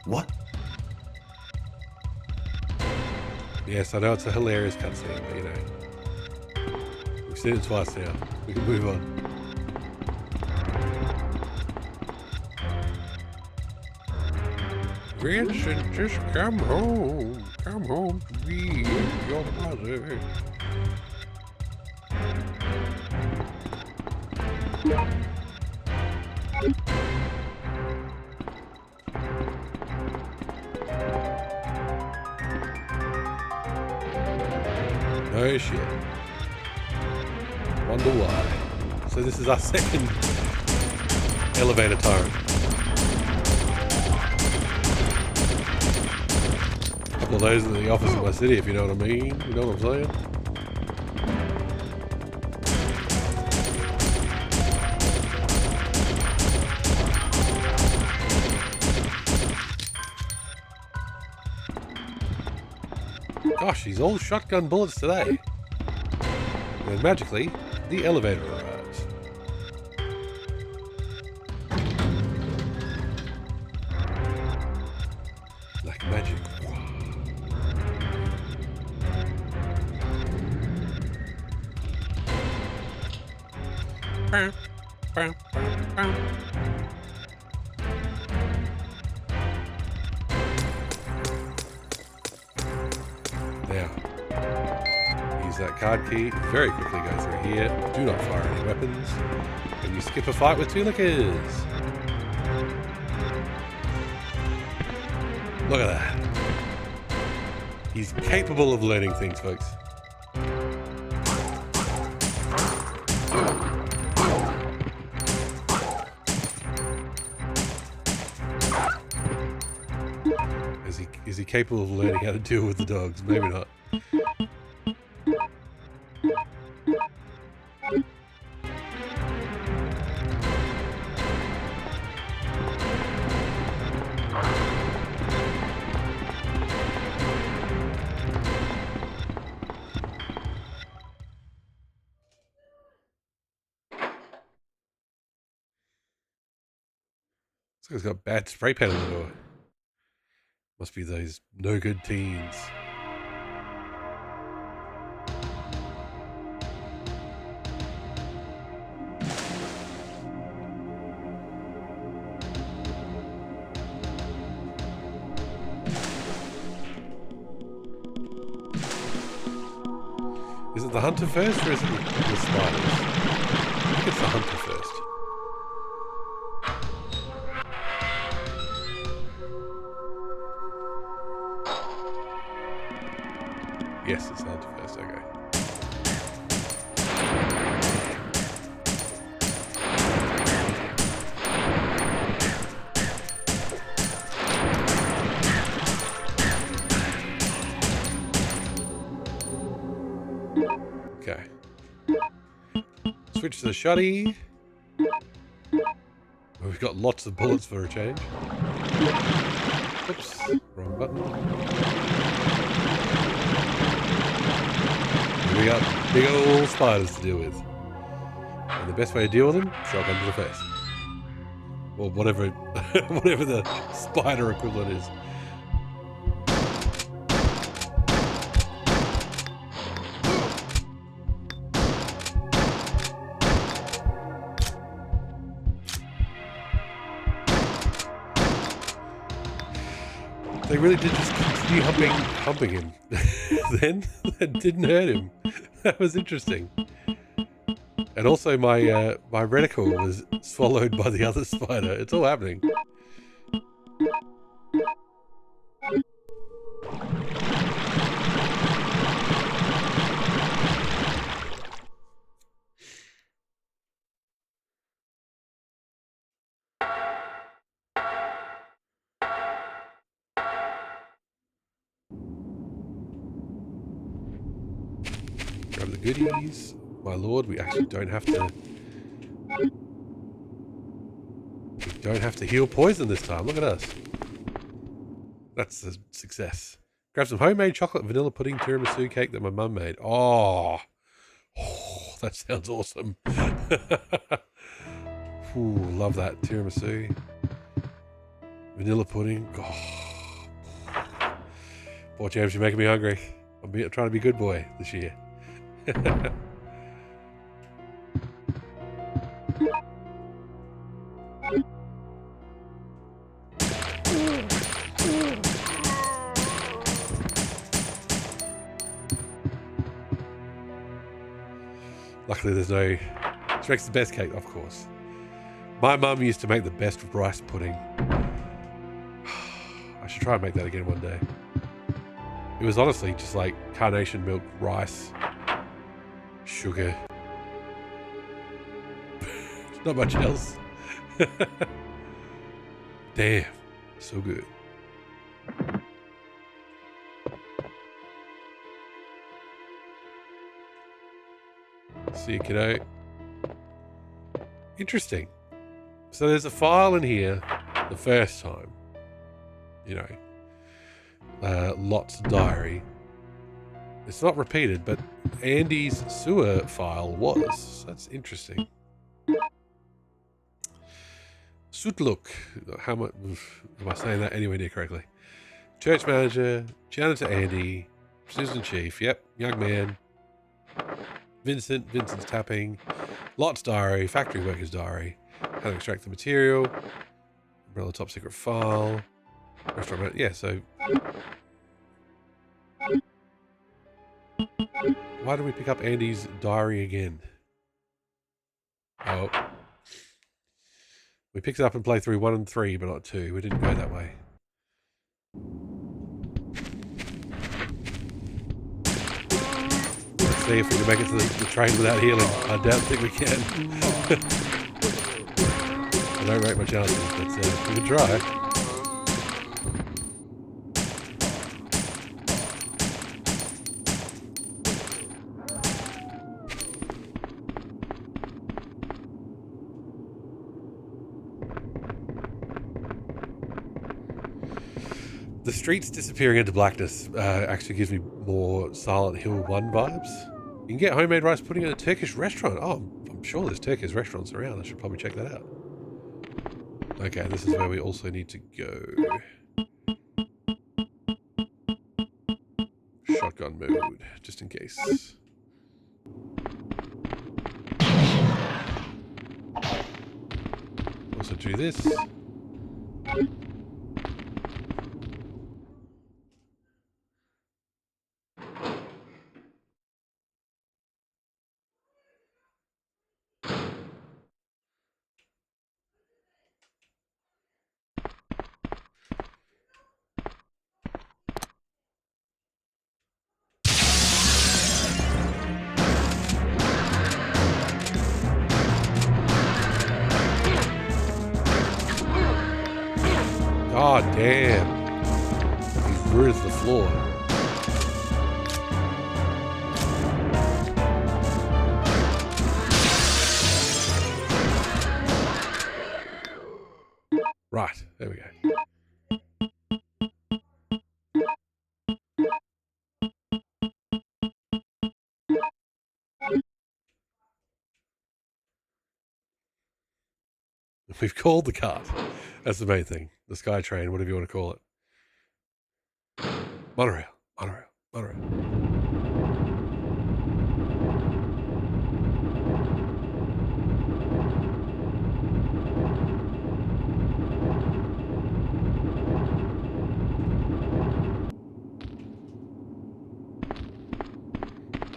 What? Yes, I know it's a hilarious cutscene, but you know, we've seen it twice now. We can move on. Vincent, just come home. Come home to me, your mother. Oh shit. Wonder why. So this is our second elevator tyrant. Well, those are the office of my city, if you know what I mean. You know what I'm saying? Gosh, he's all shotgun bullets today. And magically, the elevator arrives. Like magic. Now, use that card key, very quickly go through here, do not fire any weapons, and you skip a fight with two lickers. Look at that. He's capable of learning things, folks. Is he capable of learning how to deal with the dogs? Maybe not. It's got bad spray paint on the door. Must be those no good teens. Is it the hunter first or is it the spiders? I think it's the hunter first. Yes, it's the hunter first, okay. Okay. Switch to the shotty. We've got lots of bullets for a change. Oops, wrong button. We got big old spiders to deal with. And the best way to deal with them, shotgun to the face. Or whatever whatever the spider equivalent is. They really did just continue humping him. Then that didn't hurt him. That was interesting. And also my my reticle was swallowed by the other spider. It's all happening. Grab the goodies. My lord, we actually don't have to... We don't have to heal poison this time. Look at us. That's a success. Grab some homemade chocolate vanilla pudding tiramisu cake that my mum made. Oh, that sounds awesome. Ooh, love that tiramisu. Vanilla pudding. Oh. Poor James, you're making me hungry. I'm trying to be a good boy this year. Luckily there's no... She makes the best cake, of course. My mum used to make the best rice pudding. I should try and make that again one day. It was honestly just like carnation milk, rice, sugar. Not much else. Damn, so good. See you, kiddo. Interesting. So there's a file in here the first time. You know, Lot's diary. It's not repeated, but Andy's sewer file was. That's interesting. Sutluk. How much am I saying that anywhere near correctly? Church manager, janitor Andy, assistant chief. Yep, young man. Vincent. Vincent's tapping. Lot's diary. Factory worker's diary. How to extract the material. Umbrella top secret file. Restaurant manager. Yeah, so. Why did we pick up Andy's diary again? Oh. We picked it up in playthrough 1 and 3, but not 2. We didn't go that way. Let's see if we can make it to the train without healing. I don't think we can. I don't rate my chances, but we can try. The streets disappearing into blackness actually gives me more Silent Hill 1 vibes. You can get homemade rice pudding at a Turkish restaurant. Oh, I'm sure there's Turkish restaurants around. I should probably check that out. Okay, this is where we also need to go. Shotgun mode, just in case. Also do this. God damn. He's rude as the floor. Right, there we go. We've called the cart. That's the main thing. The SkyTrain, whatever you want to call it. Monorail, monorail, monorail.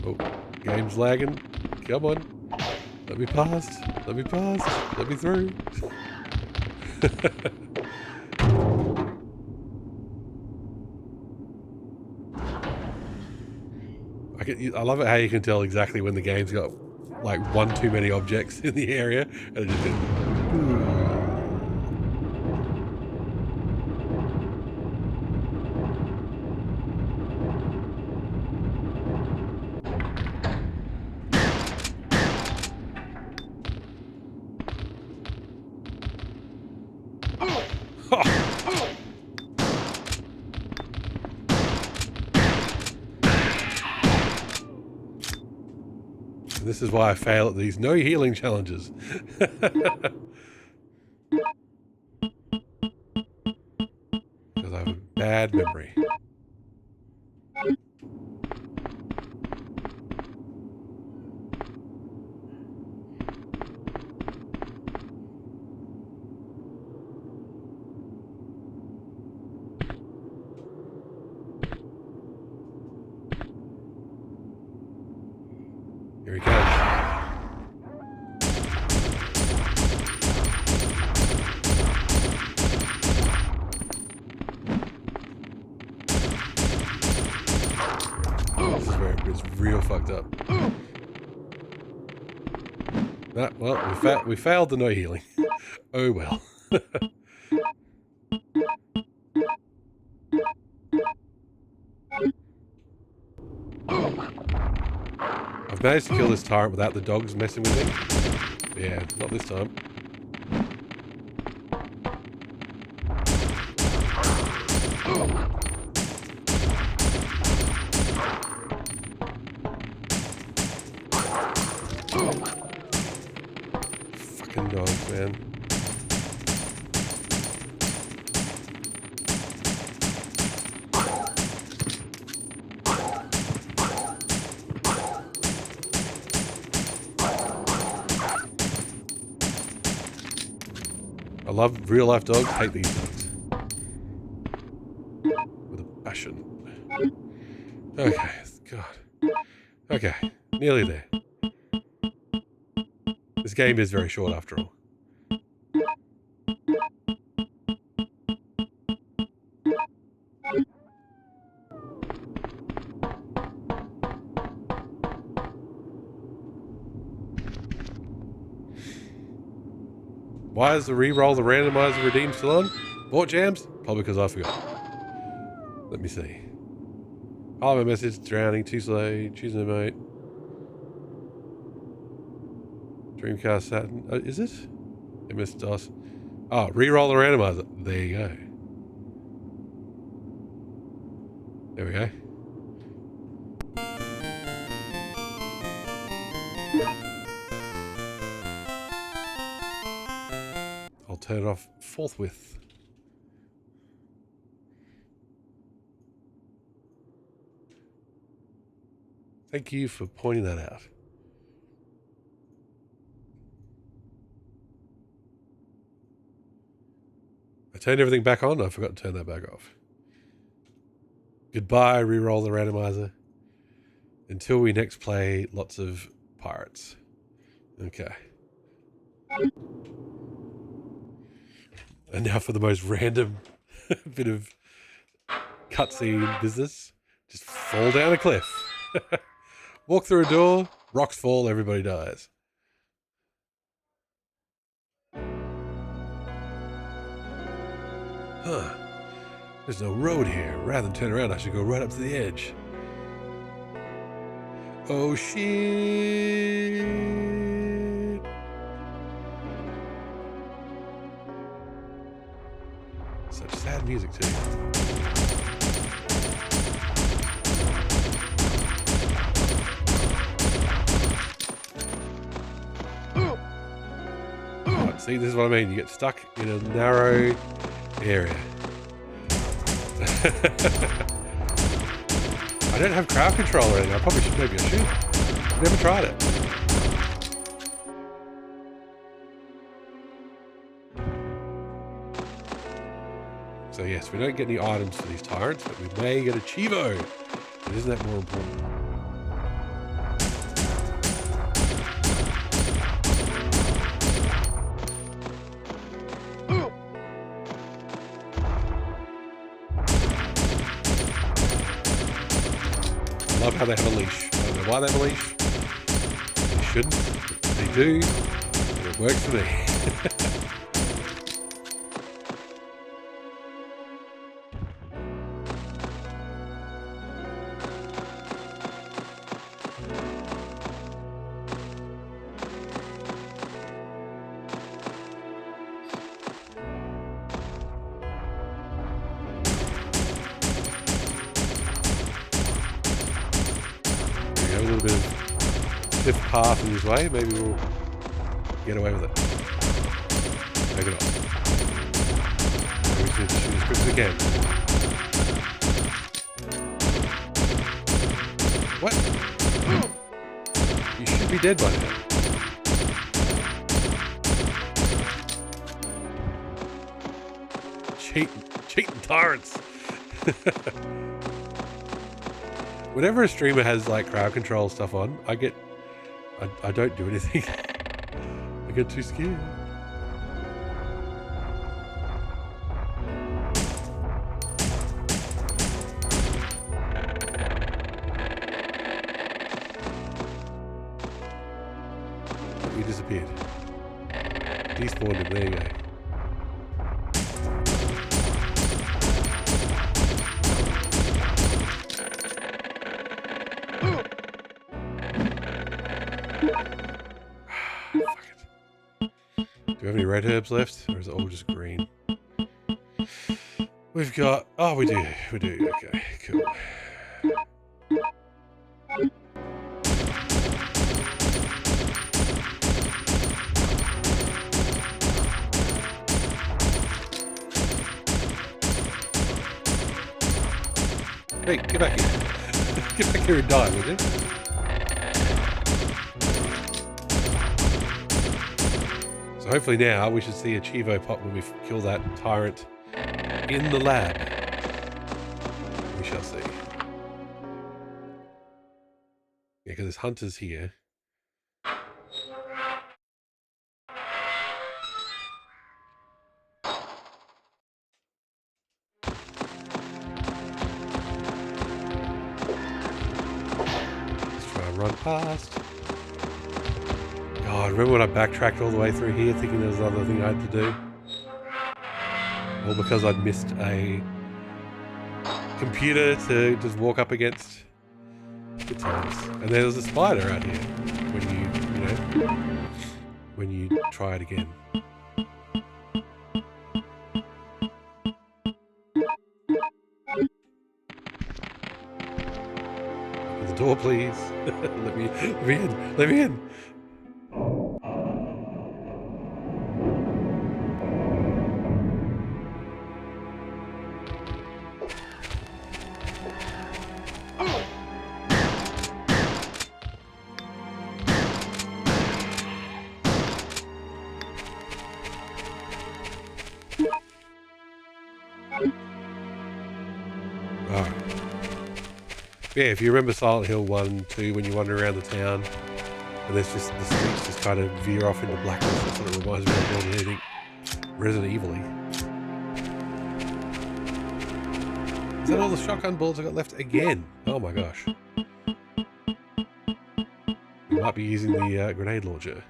Oh, game's lagging. Come on. Let me past. Let me past. Let me through. I love it how you can tell exactly when the game's got like one too many objects in the area, and it just This is why I fail at these no healing challenges. Because I have a bad memory. Here he comes. This is where it's real fucked up. Well, we failed the no healing. Oh well. I've managed to kill this tyrant without the dogs messing with me. Yeah, not this time. Fucking dogs, man. I love real life dogs, hate these dogs. With a passion. Okay, God. Okay, nearly there. This game is very short after all. Why is the re-roll the randomizer redeem still on? Bought jams? Probably because I forgot. Let me see. I'll have a message. Drowning. Too slow. Choosing a mate. Dreamcast Saturn. Is it? MS-DOS. Oh, re-roll the randomizer. There you go. There we go. I'll turn it off forthwith. Thank you for pointing that out. I turned everything back on. I forgot to turn that back off. Goodbye, reroll the randomizer. Until we next play lots of pirates. Okay. And now for the most random bit of cutscene business. Just fall down a cliff. Walk through a door, rocks fall, everybody dies. Huh. There's no road here. Rather than turn around, I should go right up to the edge. Oh shit. Such sad music too. Right, see, this is what I mean. You get stuck in a narrow area. I don't have crowd control or anything. I probably should. Maybe I should. I've never tried it. So yes, we don't get any items for these tyrants, but we may get a Chivo. But isn't that more important? I love how they have a leash. I don't know why they have a leash. They shouldn't, but they do. And it works for me. A little bit of cliff path in his way, maybe we'll get away with it. Take it off. Maybe we should shoot as quick as we can. What? You should be dead by now. Cheating tyrants. Whenever a streamer has like crowd control stuff on, I don't do anything. I get too scared. We disappeared. Despawned him, there you go. Do we have any red herbs left, or is it all just green? We've got... Oh, we do. We do. Okay, cool. Hey, get back here. Get back here and die, would you? So hopefully now we should see a Chivo pop when we kill that tyrant in the lab. We shall see. Yeah, because there's hunters here. Let's try and run past. God, remember when I backtracked all the way through here thinking there was another thing I had to do? All because I'd missed a computer to just walk up against. Good times. And there was a spider out here when you try it again. Open the door, please. let me in. Let me in. Yeah, if you remember Silent Hill 1 and 2, when you wander around the town and there's just the streets just kind of veer off into blackness, that sort of reminds me of more than anything Resident Evil-y. Is that all the shotgun bullets I got left again? Oh my gosh. We might be using the grenade launcher.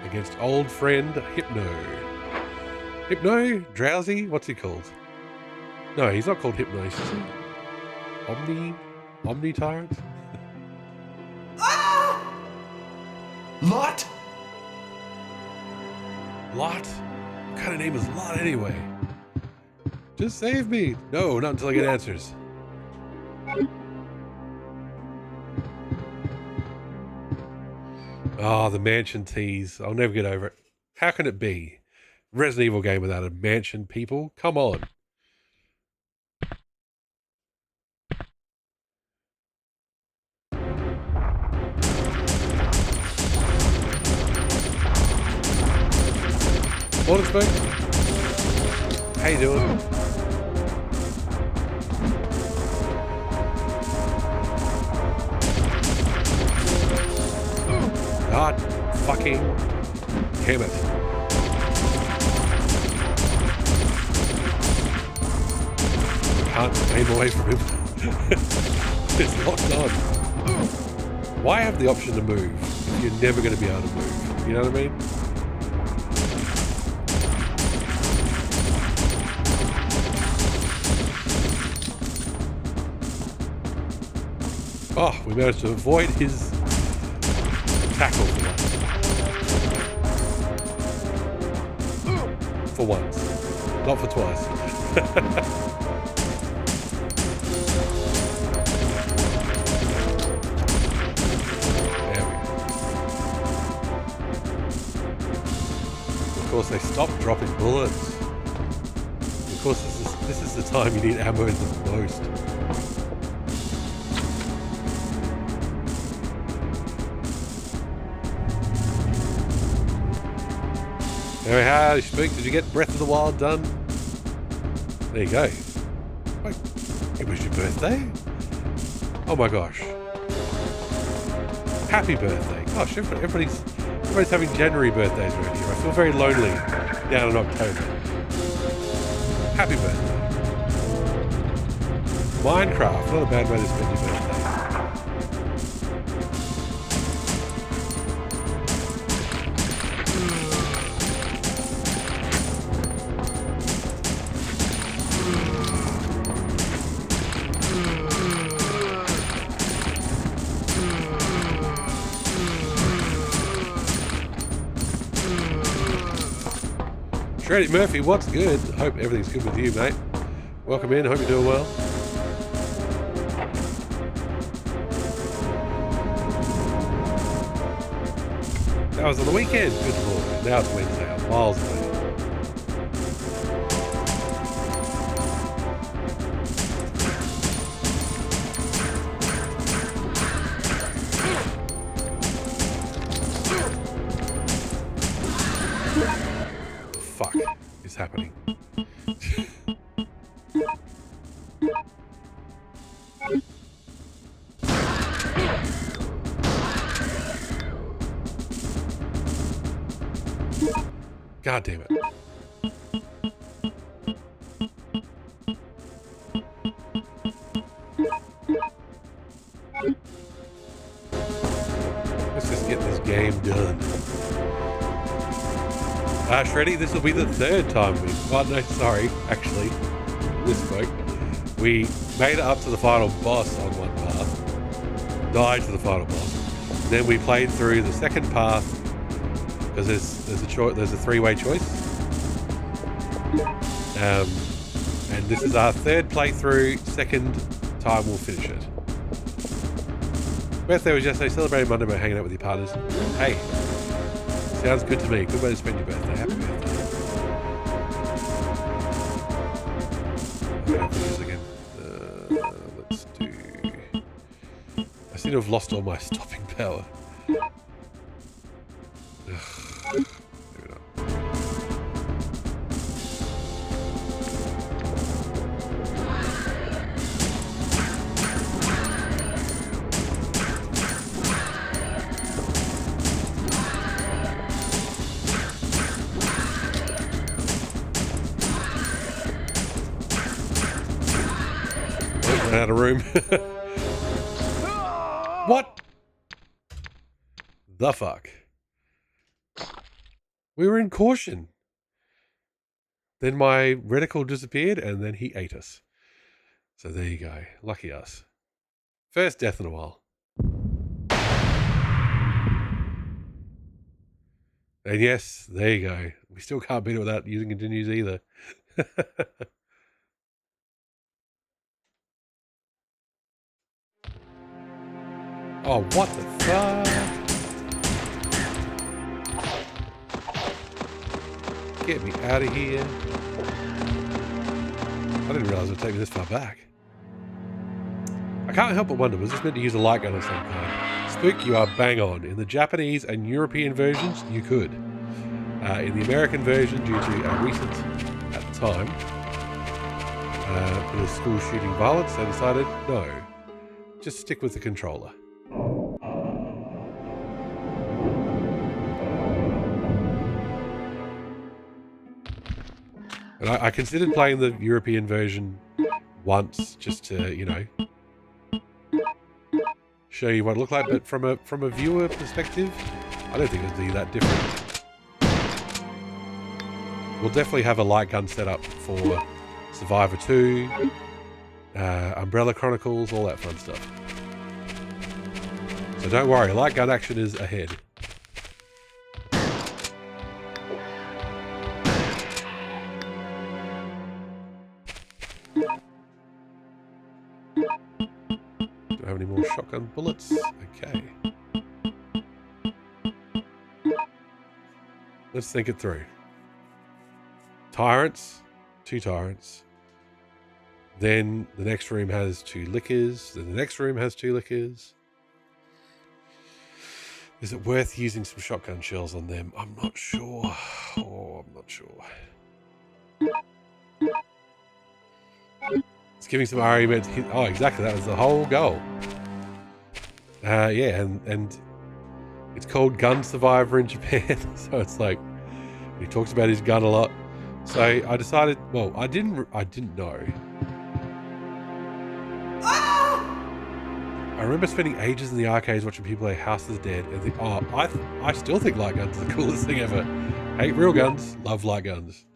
Against old friend Hypno. Hypno? Drowsy? What's he called? No, he's not called Hypno, is he? Omni Tyrant? Lot? Lot? What kind of name is Lot anyway? Just save me! No, not until I get answers. Oh, the mansion tease. I'll never get over it. How can it be? Resident Evil game without a mansion, people? Come on. Morning, Spook. How you doing? God fucking damn it. Can't aim away from him. It's locked on. Why have the option to move if you're never going to be able to move? You know what I mean? Oh, we managed to avoid his tackle for once. Not for twice. There we go. Of course, they stopped dropping bullets. Of course, this is the time you need ammo the most. Anyway, how do you speak? Did you get Breath of the Wild done? There you go. Wait, it was your birthday? Oh my gosh. Happy birthday. Gosh, everybody's having January birthdays around here. I feel very lonely down in October. Happy birthday. Minecraft, not a bad way to spend your birthday. Shreddy Murphy, what's good? Hope everything's good with you, mate. Welcome in, hope you're doing well. That was on the weekend. Good lord. Now it's Wednesday. I'm miles away. Fuck is happening? God damn it. Let's just get this game done. Shreddy, this will be the third time we... Oh, no, sorry. Actually, misspoke. We made it up to the final boss on one path. Died to the final boss. Then we played through the second path because there's a three-way choice. And this is our third playthrough. Second time we'll finish it. Birthday was yesterday. Celebrated Monday by hanging out with your partners. Hey, sounds good to me. Good way to spend your birthday. Happy birthday. Again. Let's do... I seem to have lost all my stopping power. Maybe not. Ran out of room. What? The fuck? We were in caution. Then my reticle disappeared and then he ate us. So there you go. Lucky us. First death in a while. And yes, there you go. We still can't beat it without using continues either. Oh, what the fuck? Get me out of here. I didn't realize it would take me this far back. I can't help but wonder, was this meant to use a light gun of some kind? Spook, you are bang on. In the Japanese and European versions, you could. In the American version, due to a recent, at the time, bit of school shooting violence, they decided, no, just stick with the controller. And I considered playing the European version once, just to, you know, show you what it looked like. But from a viewer perspective, I don't think it'd be that different. We'll definitely have a light gun set up for Survivor 2, Umbrella Chronicles, all that fun stuff. So don't worry, light gun action is ahead. Do I have any more shotgun bullets? Okay. Let's think it through. Tyrants, 2 tyrants. Then the next room has 2 liquors. Then the next room has 2 liquors. Is it worth using some shotgun shells on them? I'm not sure. Oh, I'm not sure. It's giving some argument. Oh, exactly. That was the whole goal. Yeah, and it's called Gun Survivor in Japan. So it's like, he talks about his gun a lot. So I decided, well, I didn't know. I remember spending ages in the arcades watching people play House of the Dead and think, oh, I still think light guns are the coolest thing ever. Hate real guns, love light guns.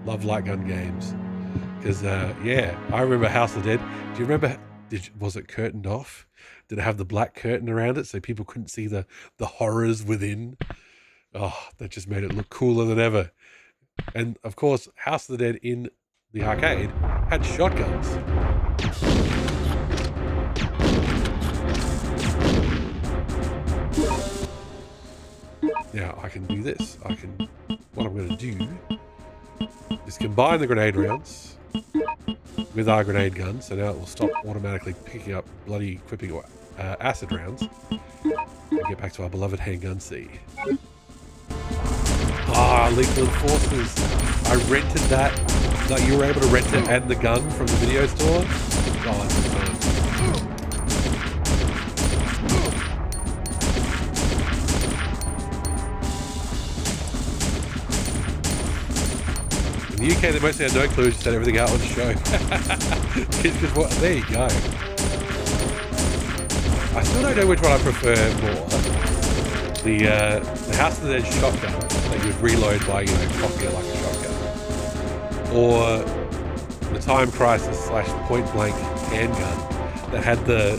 Love light gun games. Because, yeah, I remember House of the Dead. Do you remember, was it curtained off? Did it have the black curtain around it so people couldn't see the horrors within? Oh, that just made it look cooler than ever. And, of course, House of the Dead in the arcade had shotguns. Now, I can do this. What I'm going to do is combine the grenade rounds with our grenade gun, so now it will stop automatically picking up bloody equipping acid rounds, and get back to our beloved handgun C. Ah, Lethal Enforcers. I rented that. Like, you were able to rent it and the gun from the video store. Oh, that's fun. In the UK, they mostly had no clue, just had everything out on the show. There you go. I still don't know which one I prefer more. The House of the Dead shotgun that you would reload by, you know, cocking it like a shotgun. Or the Time Crisis / Point Blank handgun that had the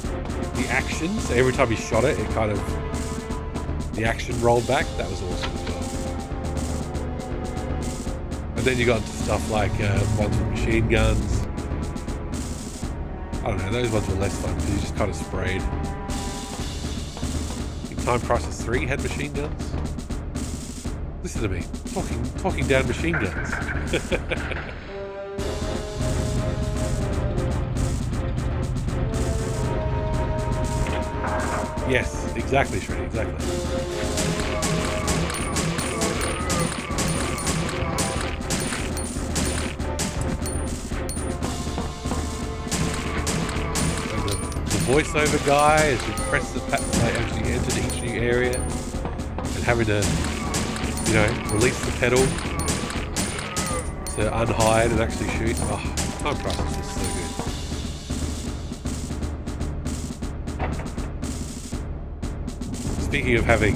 action. So every time you shot it, it kind of, the action rolled back. That was awesome as well. And then you got into stuff like ones with machine guns. I don't know, those ones were less fun because you just kind of sprayed. I think Time Crisis 3 had machine guns. Listen to me, talking down machine guns. Yes, exactly, Shreddy, exactly. Voiceover guy as you press the as you enter each new area and having to, you know, release the pedal to unhide and actually shoot. Oh, Time Crisis was so good. speaking of having,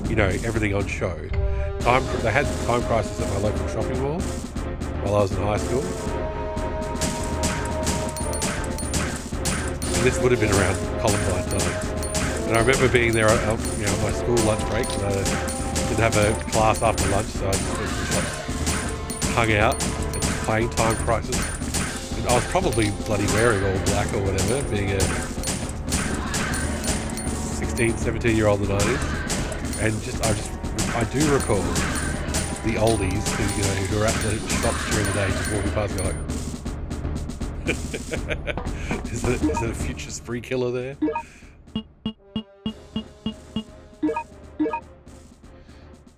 you know, everything on show, they had Time Crisis at my local shopping mall while I was in high school. And this would have been around Columbine times. And I remember being there at my school lunch break. And I didn't have a class after lunch, so I just went to the shops, hung out, and was playing Time Crisis. And I was probably bloody wearing all black or whatever, being a 16, 17-year-old in the 90s. And I do recall the oldies who are at the shops during the day just walking past me like, is it a future spree killer there?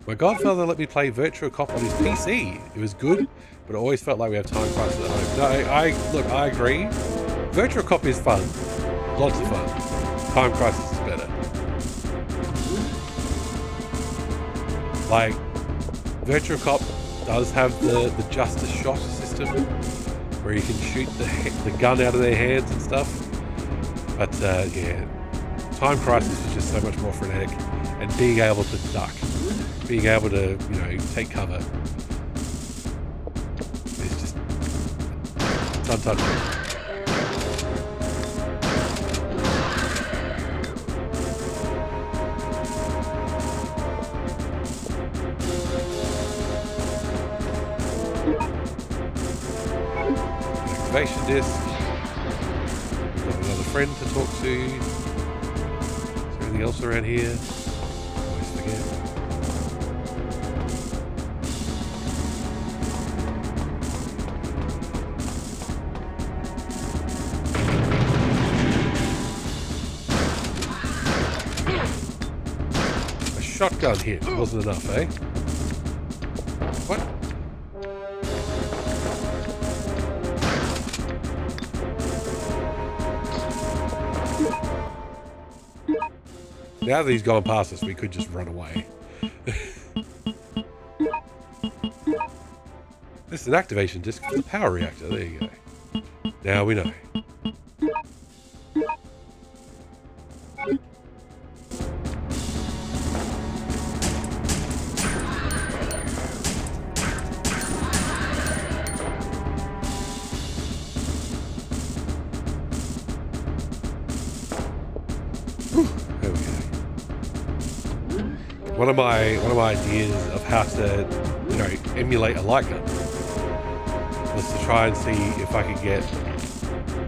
My godfather let me play Virtua Cop on his PC. It was good, but it always felt like we have Time Crisis at home. No, I agree. Virtua Cop is fun. Lots of fun. Time Crisis is better. Like, Virtua Cop does have the Justice Shot system, where you can shoot the gun out of their hands and stuff. But yeah, Time Crisis was just so much more frenetic, and being able to duck, being able to take cover, is just it's untouchable. Activation disc. We've got another friend to talk to. Is there anything else around here? Always forget. A shotgun hit wasn't enough, eh? What? Now that he's gone past us, we could just run away. This is an activation disc for the power reactor. There you go. Now we know. There we go. One of my ideas of how to, emulate a light gun was to try and see if I could get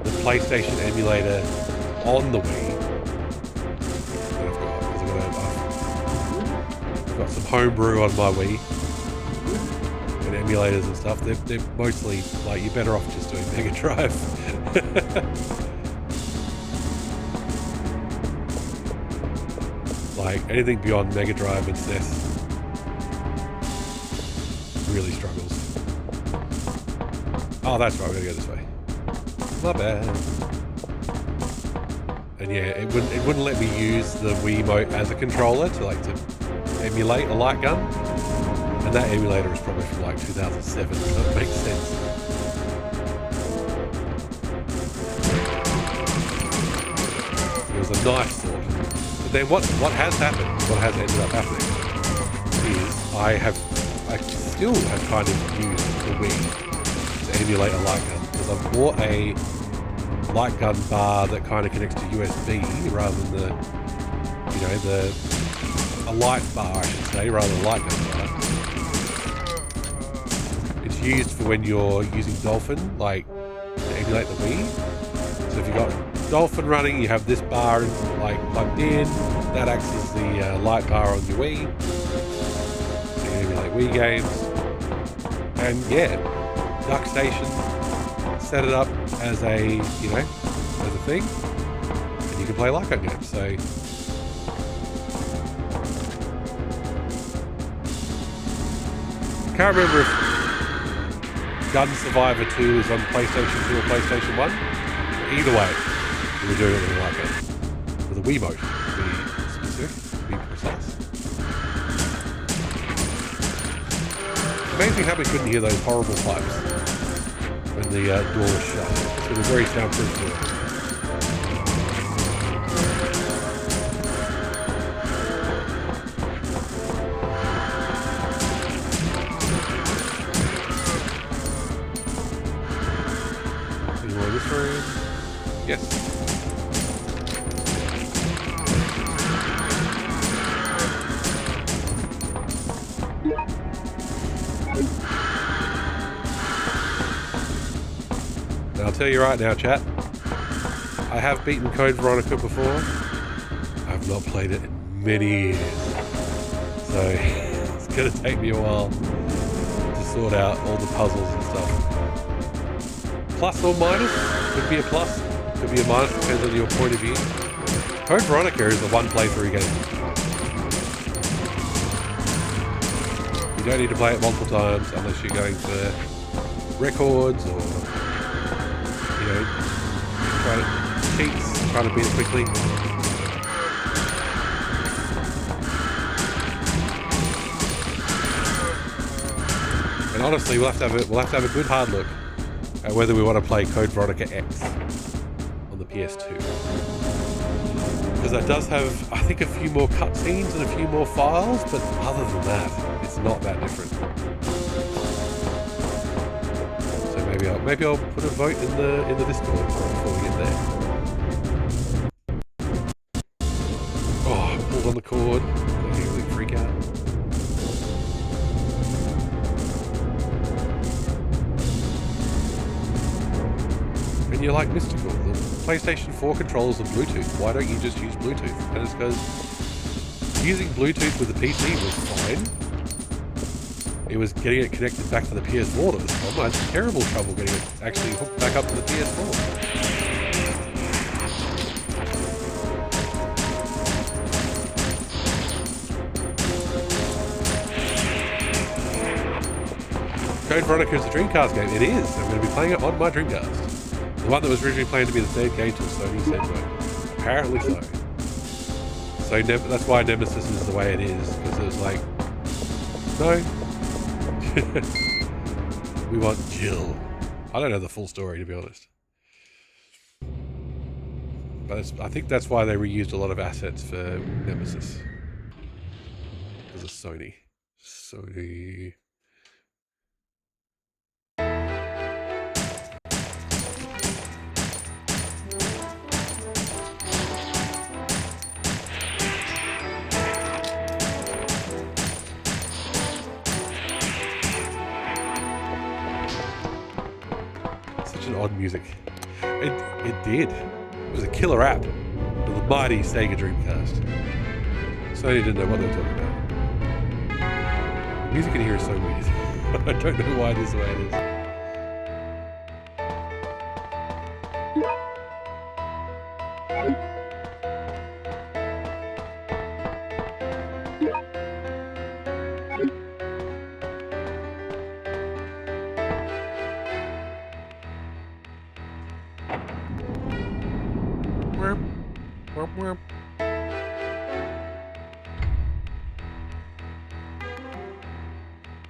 the PlayStation emulator on the Wii. That I've got, because I've got some homebrew on my Wii and emulators and stuff. They're mostly like, you're better off just doing Mega Drive. Like anything beyond Mega Drive and SNES really struggles. Oh, that's right, we're gonna go this way. My bad. And yeah, it wouldn't let me use the Wiimote as a controller to emulate a light gun. And that emulator is probably from like 2007, so it makes sense. It was a nice thought. But then what has happened, what has ended up happening, is I still have kind of used the Wii to emulate a light gun, because I've bought a light gun bar that kind of connects to USB rather than a light bar, I should say, rather than a light gun bar. It's used for when you're using Dolphin, to emulate the Wii. So if you've got Dolphin running, you have this bar plugged in, that acts as the light bar on your Wii. So you emulate Wii games. And yeah, Duck Station, set it up as a thing, and you can play light gun games. So I can't remember if Gun Survivor 2 is on PlayStation 2 or PlayStation 1. But either way, we were doing it with a light gun. With a Wiimote, to be specific, to be precise. Amazing how we couldn't hear those horrible pipes when the door was shut. It was very soundproof door. Yes. And I'll tell you right now, chat, I have beaten Code Veronica before. I've not played it in many years. So it's going to take me a while to sort out all the puzzles and stuff. Plus or minus, could be a plus, could be a minus, depends on your point of view. Code Veronica is a one playthrough game. You don't need to play it multiple times unless you're going for records or, you know, trying to cheats, trying to beat it quickly. And honestly, we'll have to have a good hard look at whether we want to play Code Veronica X on the PS2. Because that does have, I think, a few more cutscenes and a few more files, but other than that, it's not that different. So maybe I'll put a vote in the Discord before we get there. Oh, I pulled on the cord. I can really freak out. And you're like, Mystical, the PlayStation 4 controllers are Bluetooth. Why don't you just use Bluetooth? And it's because using Bluetooth with the PC was fine. It was getting it connected back to the PS4 that was the problem. I had terrible trouble getting it actually hooked back up to the PS4. Code Veronica is a Dreamcast game. It is. I'm going to be playing it on my Dreamcast. The one that was originally planned to be the third game till Sony said no. Apparently so. So that's why Nemesis is the way it is, because it was like, no. We want Jill. I don't know the full story, to be honest. But I think that's why they reused a lot of assets for Nemesis. Because of Sony. Sony. Odd music. It did. It was a killer app for the mighty Sega Dreamcast. Sony didn't know what they were talking about. The music in here is so weird. I don't know why it is the way it is.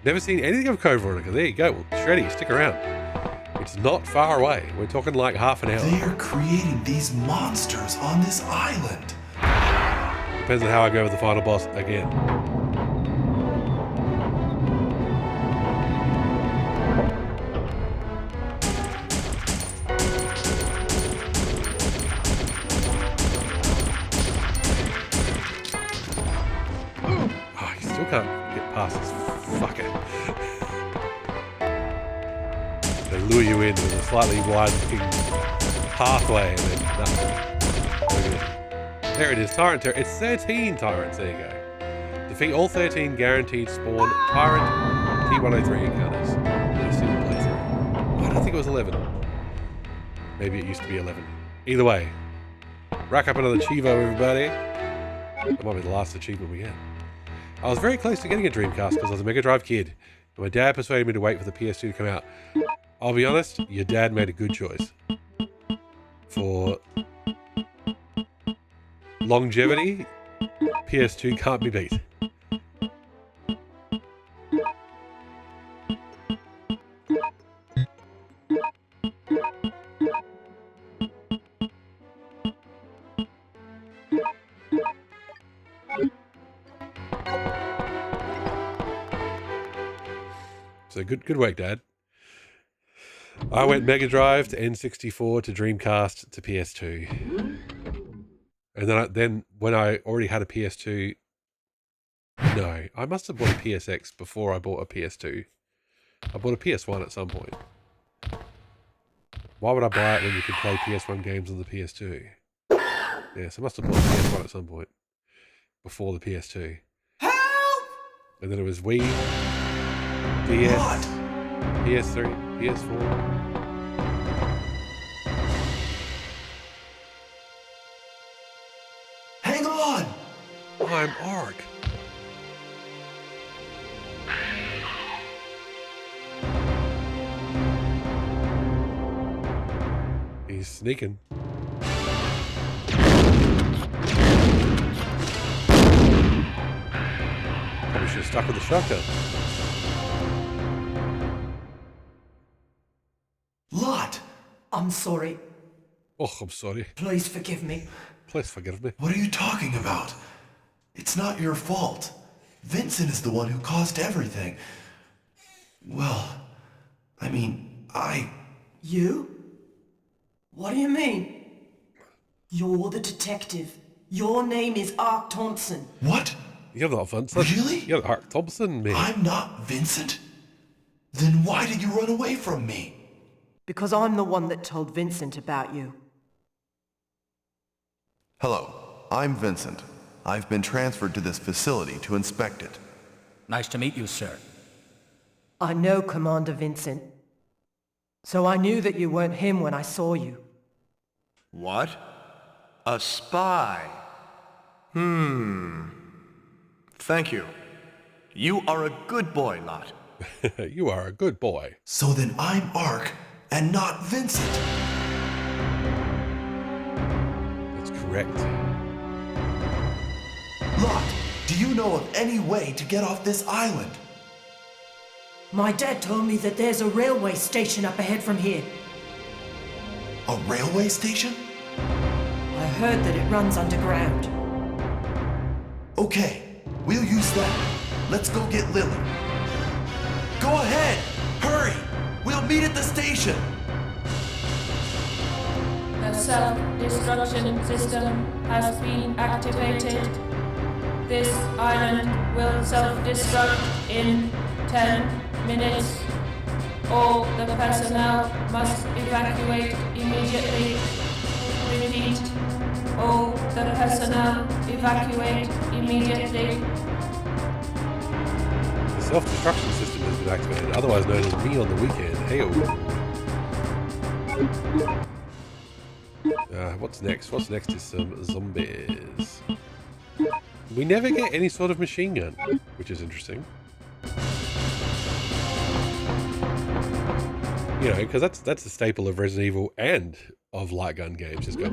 Never seen anything of Code Veronica. There you go. Well, Shreddy, stick around. It's not far away. We're talking like half an hour. They are creating these monsters on this island. Depends on how I go with the final boss again. Oh, you still can't get past this fucker. They lure you in with a slightly wide-looking pathway and then nothing. There it is, Tyrant Terror. It's 13 Tyrants, there you go. Defeat all 13 guaranteed spawn Tyrant T103 encounters in a single playthrough. Why do I think it was 11? Maybe it used to be 11. Either way, rack up another Chivo, everybody. That might be the last achievement we get. I was very close to getting a Dreamcast because I was a Mega Drive kid. And my dad persuaded me to wait for the PS2 to come out. I'll be honest, your dad made a good choice. For longevity, PS2 can't be beat. So good work, Dad. I went Mega Drive to N64 to Dreamcast to PS2. And then when I already had a PS2... No, I must have bought a PSX before I bought a PS2. I bought a PS1 at some point. Why would I buy it when you could play PS1 games on the PS2? Yes, I must have bought a PS1 at some point. Before the PS2. Help! And then it was Wii, DS, What? PS3, PS4. Hang on! I'm Ark. He's sneaking. Probably should have stuck with the shotgun. Lot! I'm sorry. Oh, I'm sorry. Please forgive me. Please forgive me. What are you talking about? It's not your fault. Vincent is the one who caused everything. Well, I mean, You? What do you mean? You're the detective. Your name is Ark Thompson. What? You're not Vincent. Really? You're Ark Thompson, mate. I'm not Vincent? Then why did you run away from me? Because I'm the one that told Vincent about you. Hello, I'm Vincent. I've been transferred to this facility to inspect it. Nice to meet you, sir. I know Commander Vincent. So I knew that you weren't him when I saw you. What? A spy? Thank you. You are a good boy, Lot. You are a good boy. So then I'm Ark and not Vincent. That's correct. Lot, do you know of any way to get off this island? My dad told me that there's a railway station up ahead from here. A railway station? I heard that it runs underground. Okay, we'll use that. Let's go get Lily. Go ahead! Hurry! We'll meet at the station! The self-destruction system has been activated. This island will self-destruct in 10 minutes. All the personnel must evacuate immediately. Repeat. All the personnel evacuate immediately. The self-destruction system has been activated, otherwise known as Me on the Weekend. Heyo. What's next? What's next is some zombies. We never get any sort of machine gun, which is interesting. You know, because that's the staple of Resident Evil and of light gun games. Just go,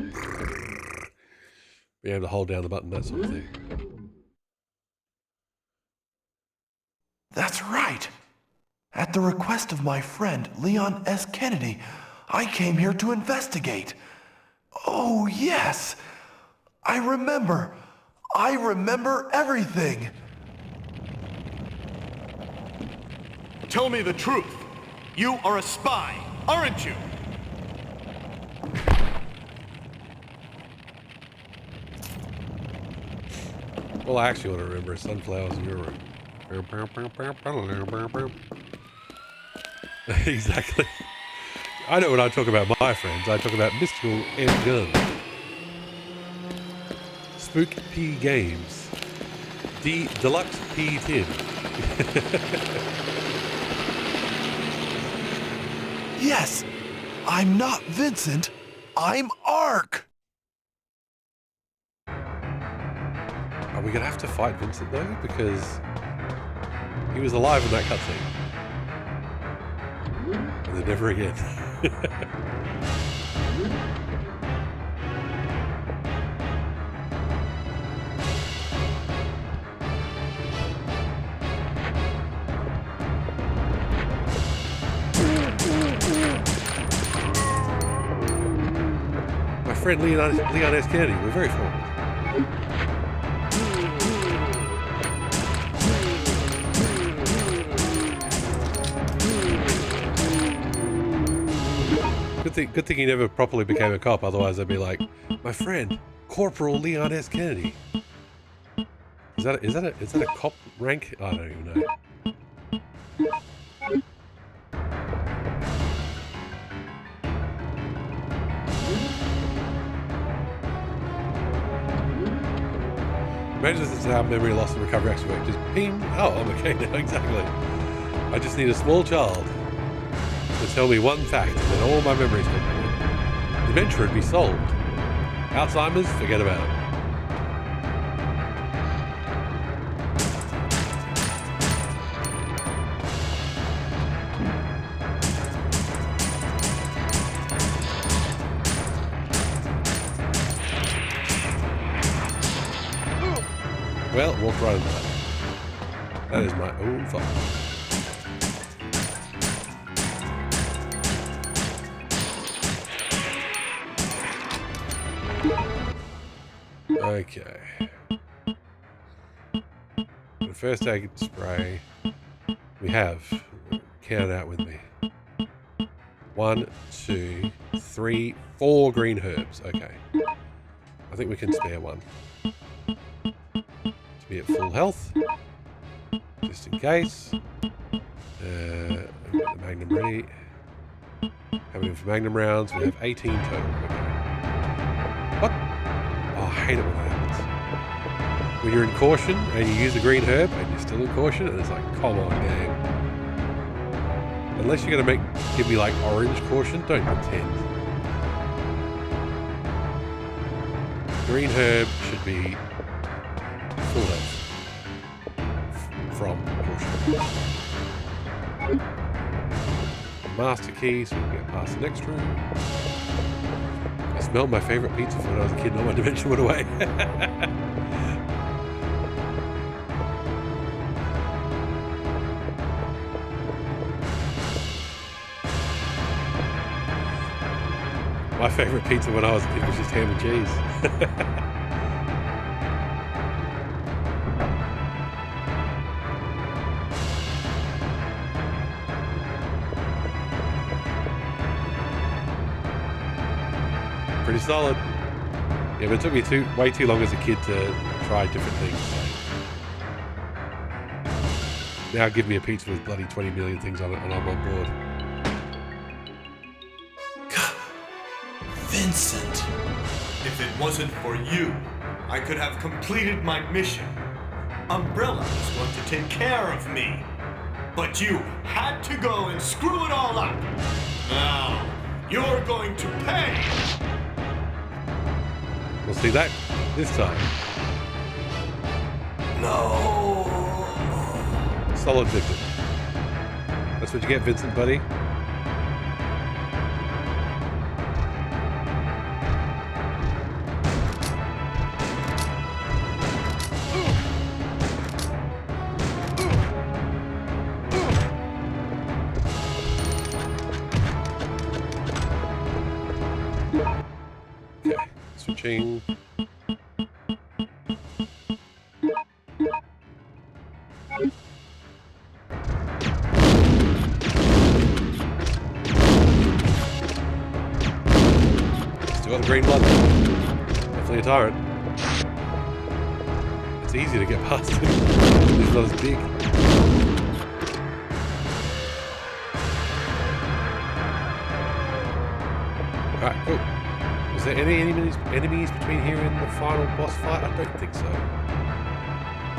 be able to hold down the button, that sort of thing. That's right. At the request of my friend Leon S. Kennedy, I came here to investigate. Oh, yes. I remember everything. Tell me the truth. You are a spy, aren't you? Well, I actually want to remember sunflowers in your room. Exactly. I know when I talk about my friends, I talk about Mystical and Gun. Spook P Games. Deluxe P10. Yes, I'm not Vincent. I'm Ark. Are we going to have to fight Vincent though? Because he was alive in that cutscene. And then never again. My friend Leon S. Kennedy, we're very formal. Good thing he never properly became a cop. Otherwise, I'd be like, my friend, Corporal Leon S. Kennedy. Is that a cop rank? I don't even know. Imagine this is how memory loss and recovery actually work. Just ping. Oh, I'm okay now. Exactly. I just need a small child to tell me one fact, and then all my memories come back. Dementia would be solved. Alzheimer's, forget about it. Well, walked right into that. That is my own fault. Okay. The first aid spray we have. Count it out with me. 1, 2, 3, 4 green herbs. Okay. I think we can spare one. To be at full health. Just in case. I've got the Magnum ready. How many for Magnum rounds? We have 18 total. Okay. What? Oh, I hate it when that happens. When you're in caution and you use a green herb and you're still in caution, and it's like, come on, game. Unless you're going to give me like orange caution, don't pretend. Green herb should be full health from caution. Master key so we can get past the next room. I smelled my favourite pizza from when I was a kid and all my dementia went away. My favourite pizza when I was a kid was just ham and cheese. Pretty solid. Yeah, but it took me way too long as a kid to try different things. So. Now give me a pizza with bloody 20 million things on it and I'm on board. Vincent! If it wasn't for you, I could have completed my mission. Umbrella was going to take care of me. But you had to go and screw it all up. Now, you're going to pay! We'll see that this time. No! Solid victim. That's what you get, Vincent, buddy. Okay, switching. Still got the green blood. Definitely a tyrant. It's easy to get past him. He's not as big. Alright, cool. Was there any enemies between here and the final boss fight? I don't think so.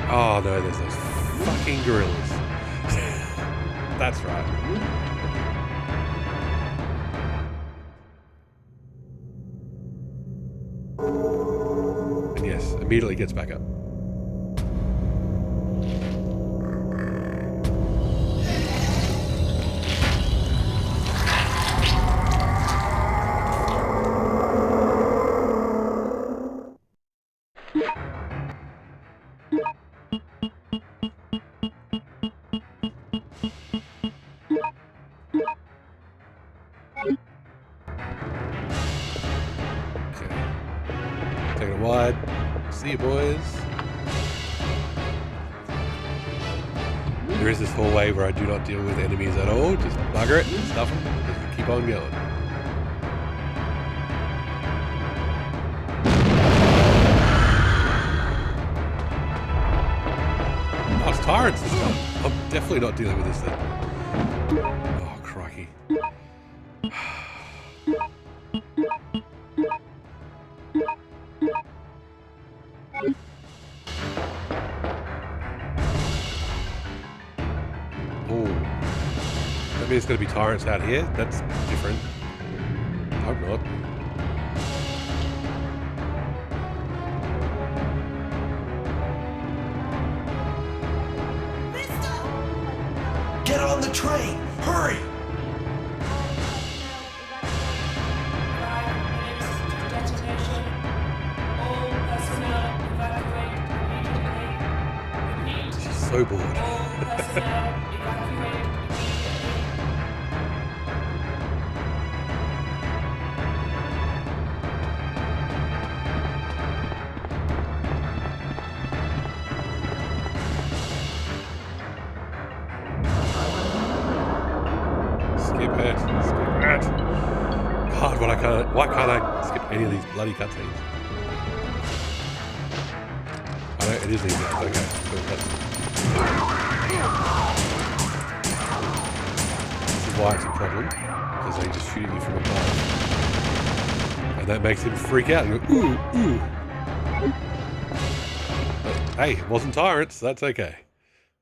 Oh no, there's those fucking gorillas. That's right. And yes, immediately gets back up. Taking it wide. See you, boys. There is this hallway where I do not deal with enemies at all. Just bugger it, stuff them, just keep on going. tyrants this time. I'm definitely not dealing with this thing. Oh, crikey. Oh. That means it's going to be tyrants out here? That's different. I hope not. Get on the train! Hurry! 5 minutes to detonation. All personnel evacuate immediately. Repeat. She's so bored. All personnel evacuate immediately. Skip it. Skip it. God, why can't I skip any of these bloody cutscenes? I know it is easy. Okay. This is why it's a problem, because they just shoot you from above. And that makes him freak out and go, ooh, ooh. But hey, it wasn't tyrants, that's okay.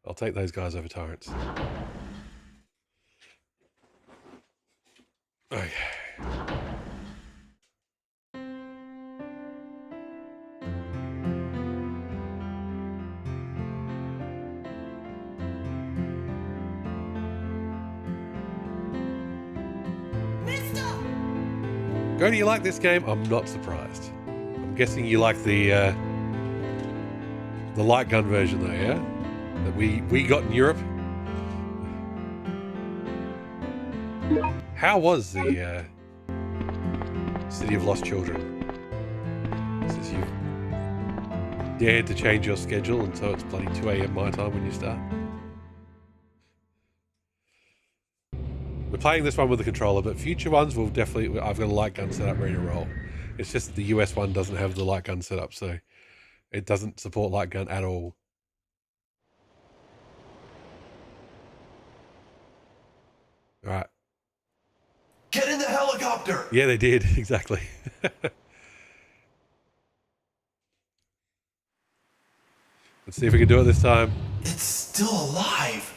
I'll take those guys over tyrants. Okay. Go, do you like this game? I'm not surprised. I'm guessing you like the light gun version though, yeah? That we got in Europe. How was the City of Lost Children? Since you've dared to change your schedule and so it's bloody 2 a.m. my time when you start. We're playing this one with the controller, but future ones will definitely... I've got a light gun set up ready to roll. It's just that the US one doesn't have the light gun set up, so it doesn't support light gun at all. All right. Get in the helicopter! Yeah, they did. Exactly. Let's see if we can do it this time. It's still alive!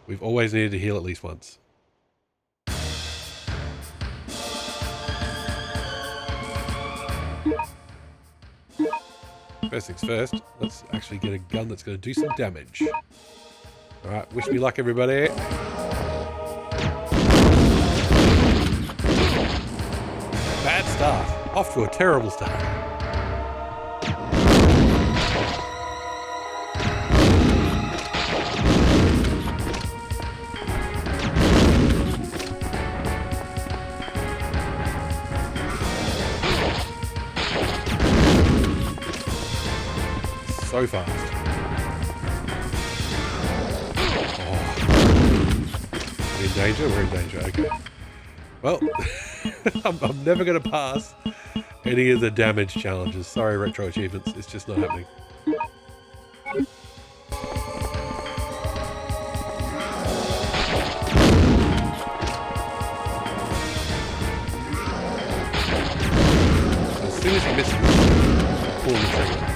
We've always needed to heal at least once. First things first, let's actually get a gun that's going to do some damage. Alright, wish me luck, everybody. Bad start. Off to a terrible start. So fast. Oh. We're in danger? We're in danger, okay. Well, I'm never going to pass any of the damage challenges. Sorry, retro achievements. It's just not happening. As soon as he misses, pull the trigger.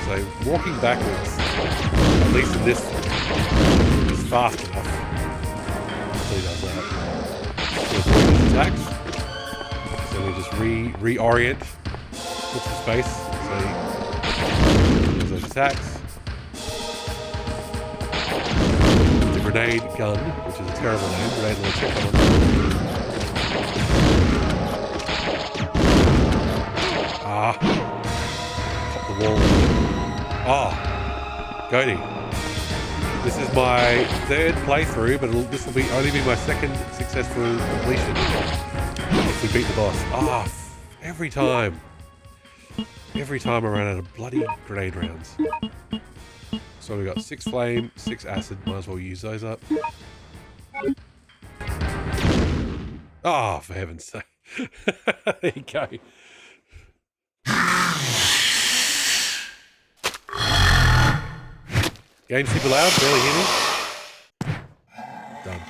So walking backwards, at least in this one, is fast enough. So he does that. So his attacks. So we just reorient, put some space. So he does those attacks. The grenade gun, which is a terrible name. Grenade launcher. Pop the wall. Oh, Cody. This is my third playthrough, but this will be only be my second successful completion if we beat the boss. Ah, every time. Every time I run out of bloody grenade rounds. So we got 6 flame, 6 acid. Might as well use those up. Oh, for heaven's sake. There you go. Game super loud, barely hear me. Done.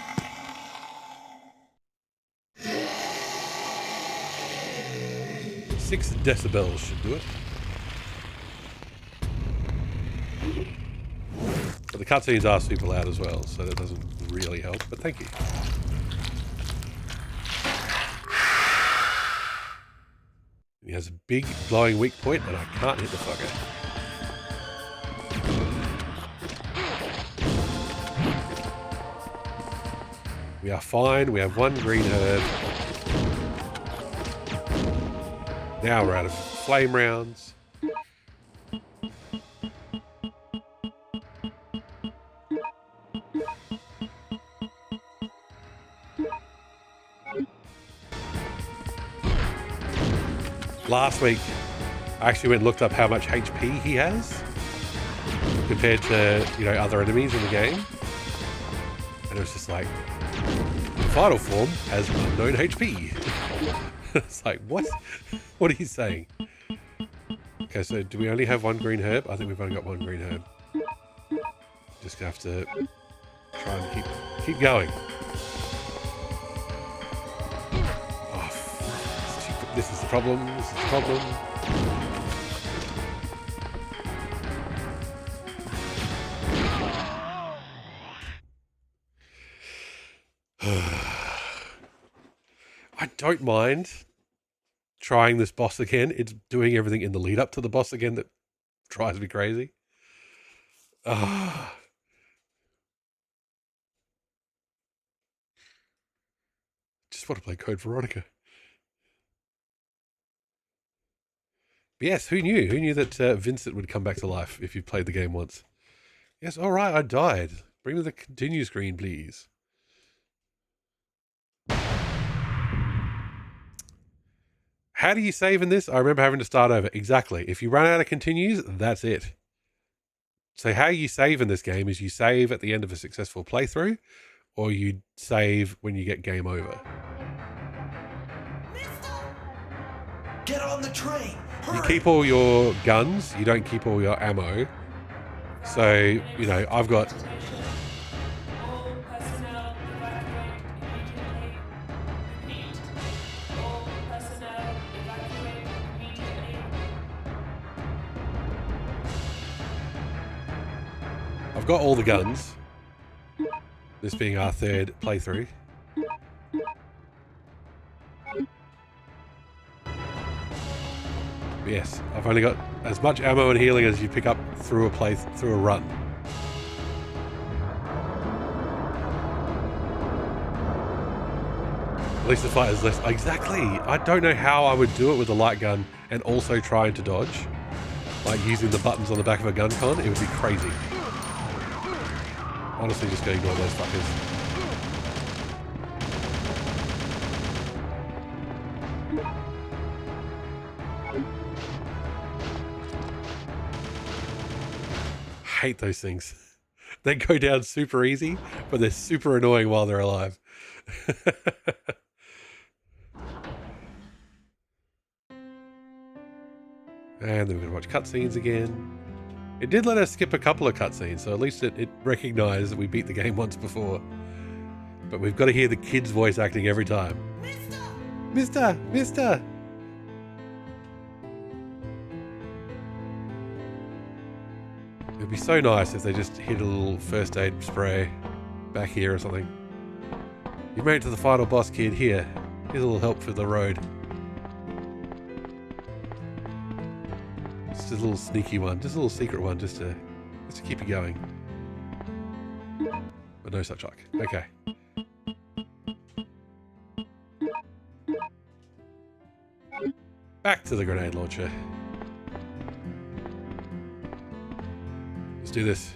Six decibels should do it. But the cutscenes are super loud as well, so that doesn't really help, but thank you. He has a big glowing weak point, and I can't hit the fucker. We are fine. We have one green herb. Now we're out of flame rounds. Last week, I actually went and looked up how much HP he has compared to, other enemies in the game. And it was just like, final form has unknown HP. It's like, what? What are you saying? Okay, so do we only have one green herb? I think we've only got one green herb. Just gonna have to try and keep going. Oh, this is the problem. This is the problem. I don't mind trying this boss again. It's doing everything in the lead up to the boss again that drives me crazy. Just want to play Code Veronica. But yes, who knew? Who knew that Vincent would come back to life if you played the game once? Yes, all right, I died. Bring me the continue screen, please. How do you save in this? I remember having to start over. Exactly. If you run out of continues, that's it. So how you save in this game is you save at the end of a successful playthrough, or you save when you get game over. Get on the train! Hurry! You keep all your guns, you don't keep all your ammo. So, I've got... All personnel evacuate immediately. Repeat. All personnel evacuate immediately. I've got all the guns. This being our third playthrough. But yes, I've only got as much ammo and healing as you pick up through a run. At least the fight is less. Exactly. I don't know how I would do it with a light gun and also trying to dodge, like using the buttons on the back of a gun con. It would be crazy. Honestly, just gonna ignore those fuckers. Hate those things. They go down super easy, but they're super annoying while they're alive. And then we're going to watch cutscenes again. It did let us skip a couple of cutscenes, so at least it recognized that we beat the game once before. But we've got to hear the kid's voice acting every time. Mister! It'd be so nice if they just hit a little first aid spray back here or something. You made it to the final boss, kid. Here's a little help for the road. Just a little sneaky one, just a little secret one, just to keep you going. But no such luck. Okay. Back to the grenade launcher. Let's do this.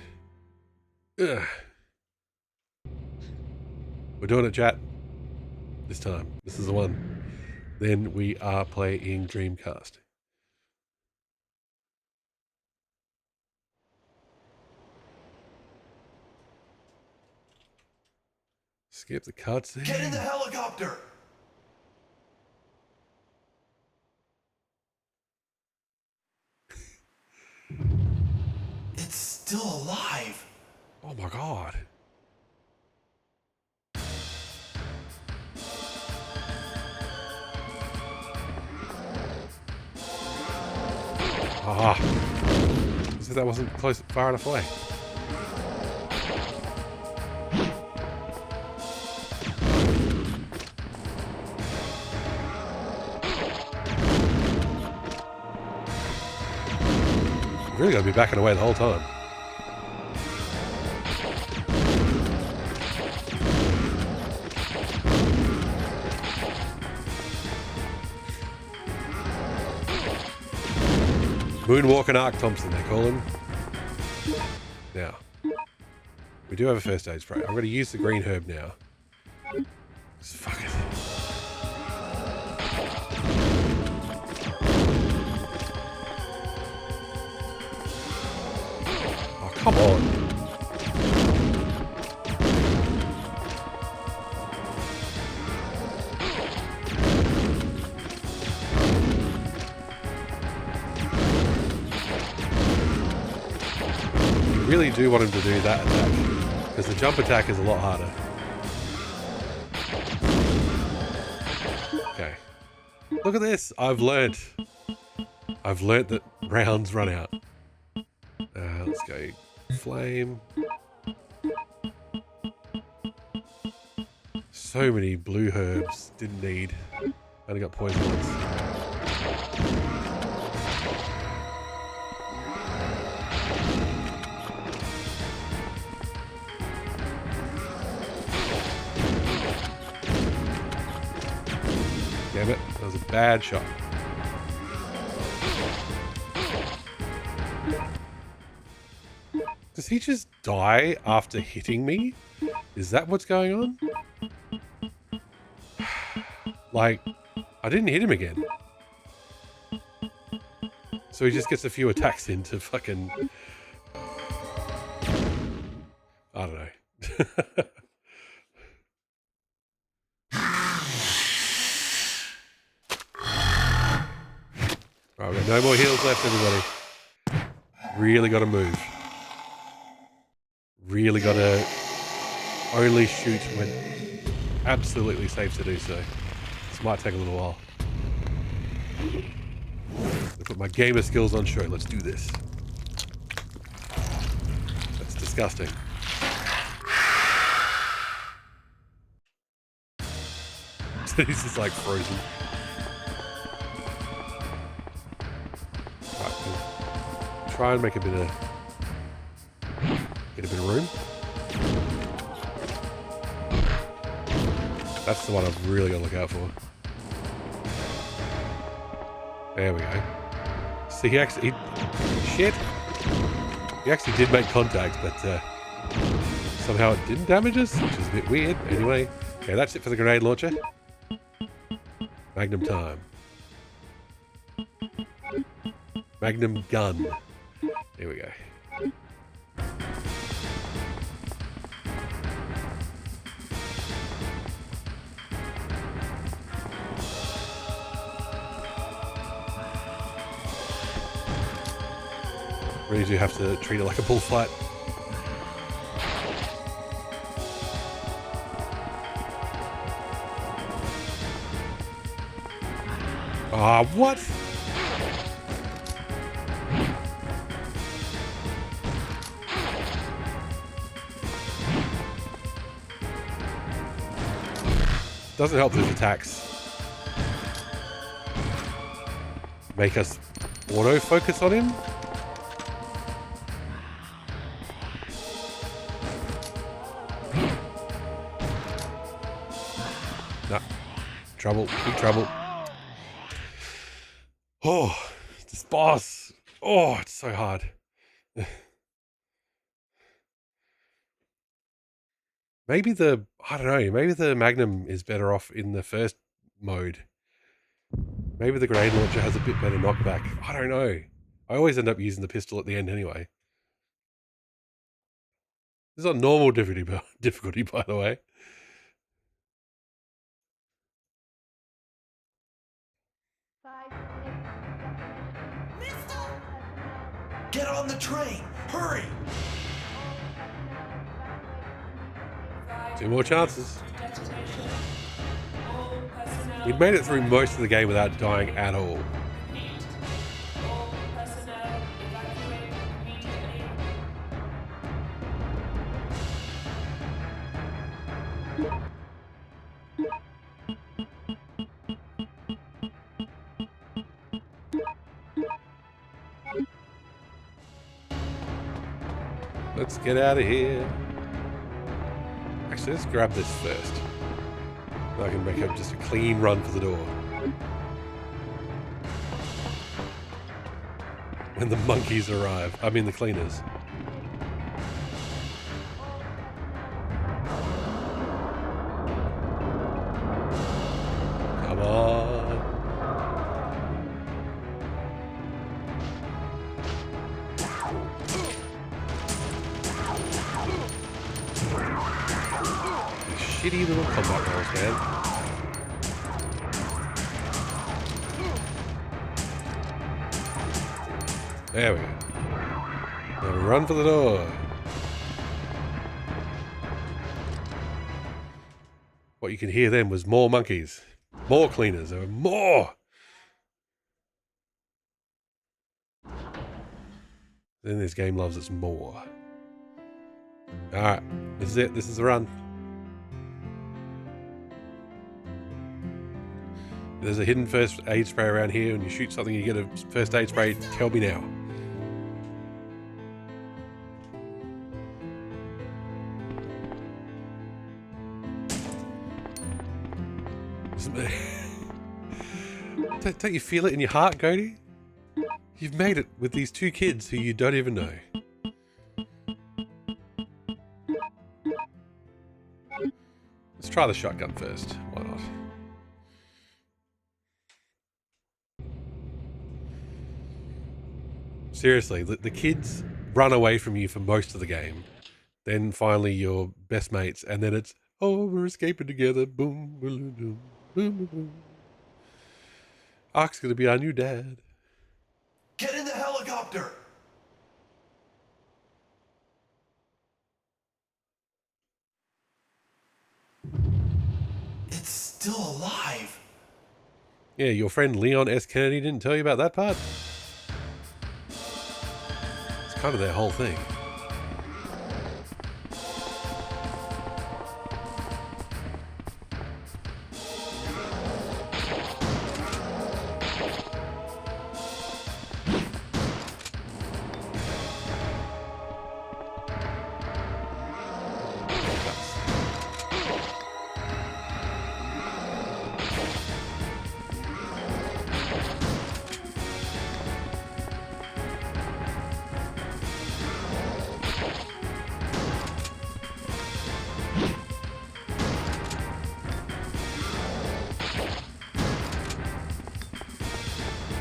Ugh. We're doing it, chat. This time. This is the one. Then we are playing Dreamcast. Skip the cutscene. Get in the helicopter! It's still alive. Oh my god. Ah. So that wasn't close, far enough away. You really gotta be backing away the whole time. Moonwalking Ark Thompson, they call him. Now, we do have a first aid spray. I'm going to use the green herb now. Just fuck it. Oh, come on. I really do want him to do that attack, because the jump attack is a lot harder. Okay. Look at this. I've learnt that rounds run out. Let's go flame. So many blue herbs. Didn't need. Only got poison ones. Damn it, that was a bad shot. Does he just die after hitting me? Is that what's going on? Like, I didn't hit him again. So he just gets a few attacks in to fucking... I don't know. Right, we've got no more heals left, everybody. Really got to move. Really got to only shoot when absolutely safe to do so. This might take a little while. I'll put my gamer skills on show. Let's do this. That's disgusting. This is like frozen. Right, we'll try and make get a bit of room. That's the one I've really got to look out for. There we go. See, he actually did make contact, but somehow it didn't damage us, which is a bit weird. Anyway, okay, that's it for the grenade launcher. Magnum time. Magnum gun. Here we go. Really do have to treat it like a bullfight. Ah, what? Doesn't help his attacks make us auto-focus on him. No. Trouble. Big trouble. Oh, this boss. Oh, it's so hard. Maybe I don't know, maybe the Magnum is better off in the first mode. Maybe the grenade launcher has a bit better knockback. I don't know. I always end up using the pistol at the end anyway. This is on normal difficulty, by the way. Get on the train! Hurry! 2 more chances. Detonation. All personnel. We've made it through most of the game without dying at all. Repeat. All personnel evacuate immediately. Let's get out of here. Actually, let's grab this first. I can make up just a clean run for the door. When the monkeys arrive. I mean the cleaners. Come on. Shitty little combat rolls, man. There we go. Now we run for the door. What you can hear then was more monkeys. More cleaners. There were more! Then this game loves its more. Alright, this is it. This is the run. If there's a hidden first aid spray around here and you shoot something, you get a first aid spray, tell me now. Don't you feel it in your heart, Cody? You've made it with these 2 kids who you don't even know. Let's try the shotgun first. Why not? Seriously, the kids run away from you for most of the game. Then finally you're best mates, and then it's, oh, we're escaping together. Boom, boom, boom, boom, boom. Ark's gonna be our new dad. Get in the helicopter! It's still alive. Yeah, your friend Leon S. Kennedy didn't tell you about that part? It's kind of their whole thing.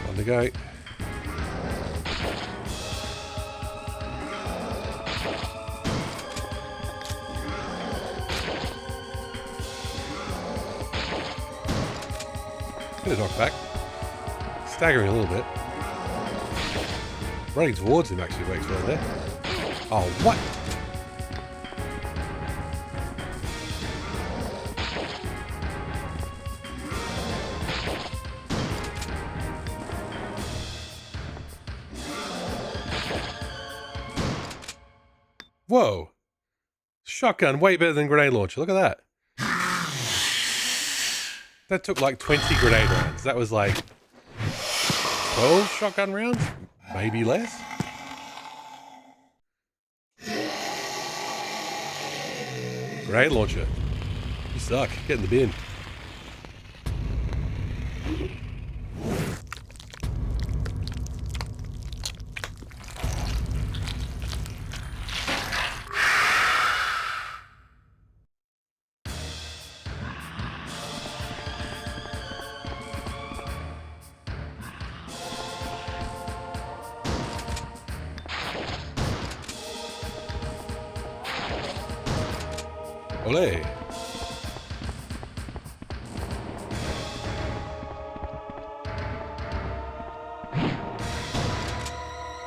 On the go. Gonna knock back. Staggering a little bit. Running towards him actually works well there. Oh, what? Whoa. Shotgun, way better than grenade launcher. Look at that. That took like 20 grenade rounds. That was like 12 shotgun rounds? Maybe less? Grenade launcher. You suck. Get in the bin. Ole. Do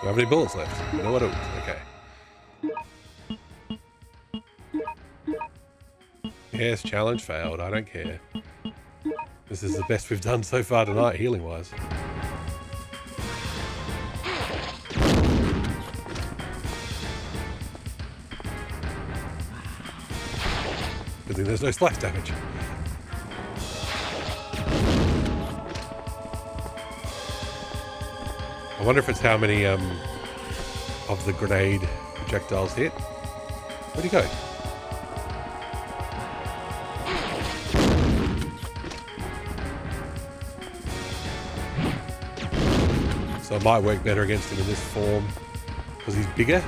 I have any bullets left? No, I don't. Okay. Yes, challenge failed. I don't care. This is the best we've done so far tonight, healing-wise. Good thing there's no splash damage. I wonder if it's how many of the grenade projectiles hit. Where'd he go? So it might work better against him in this form because he's bigger,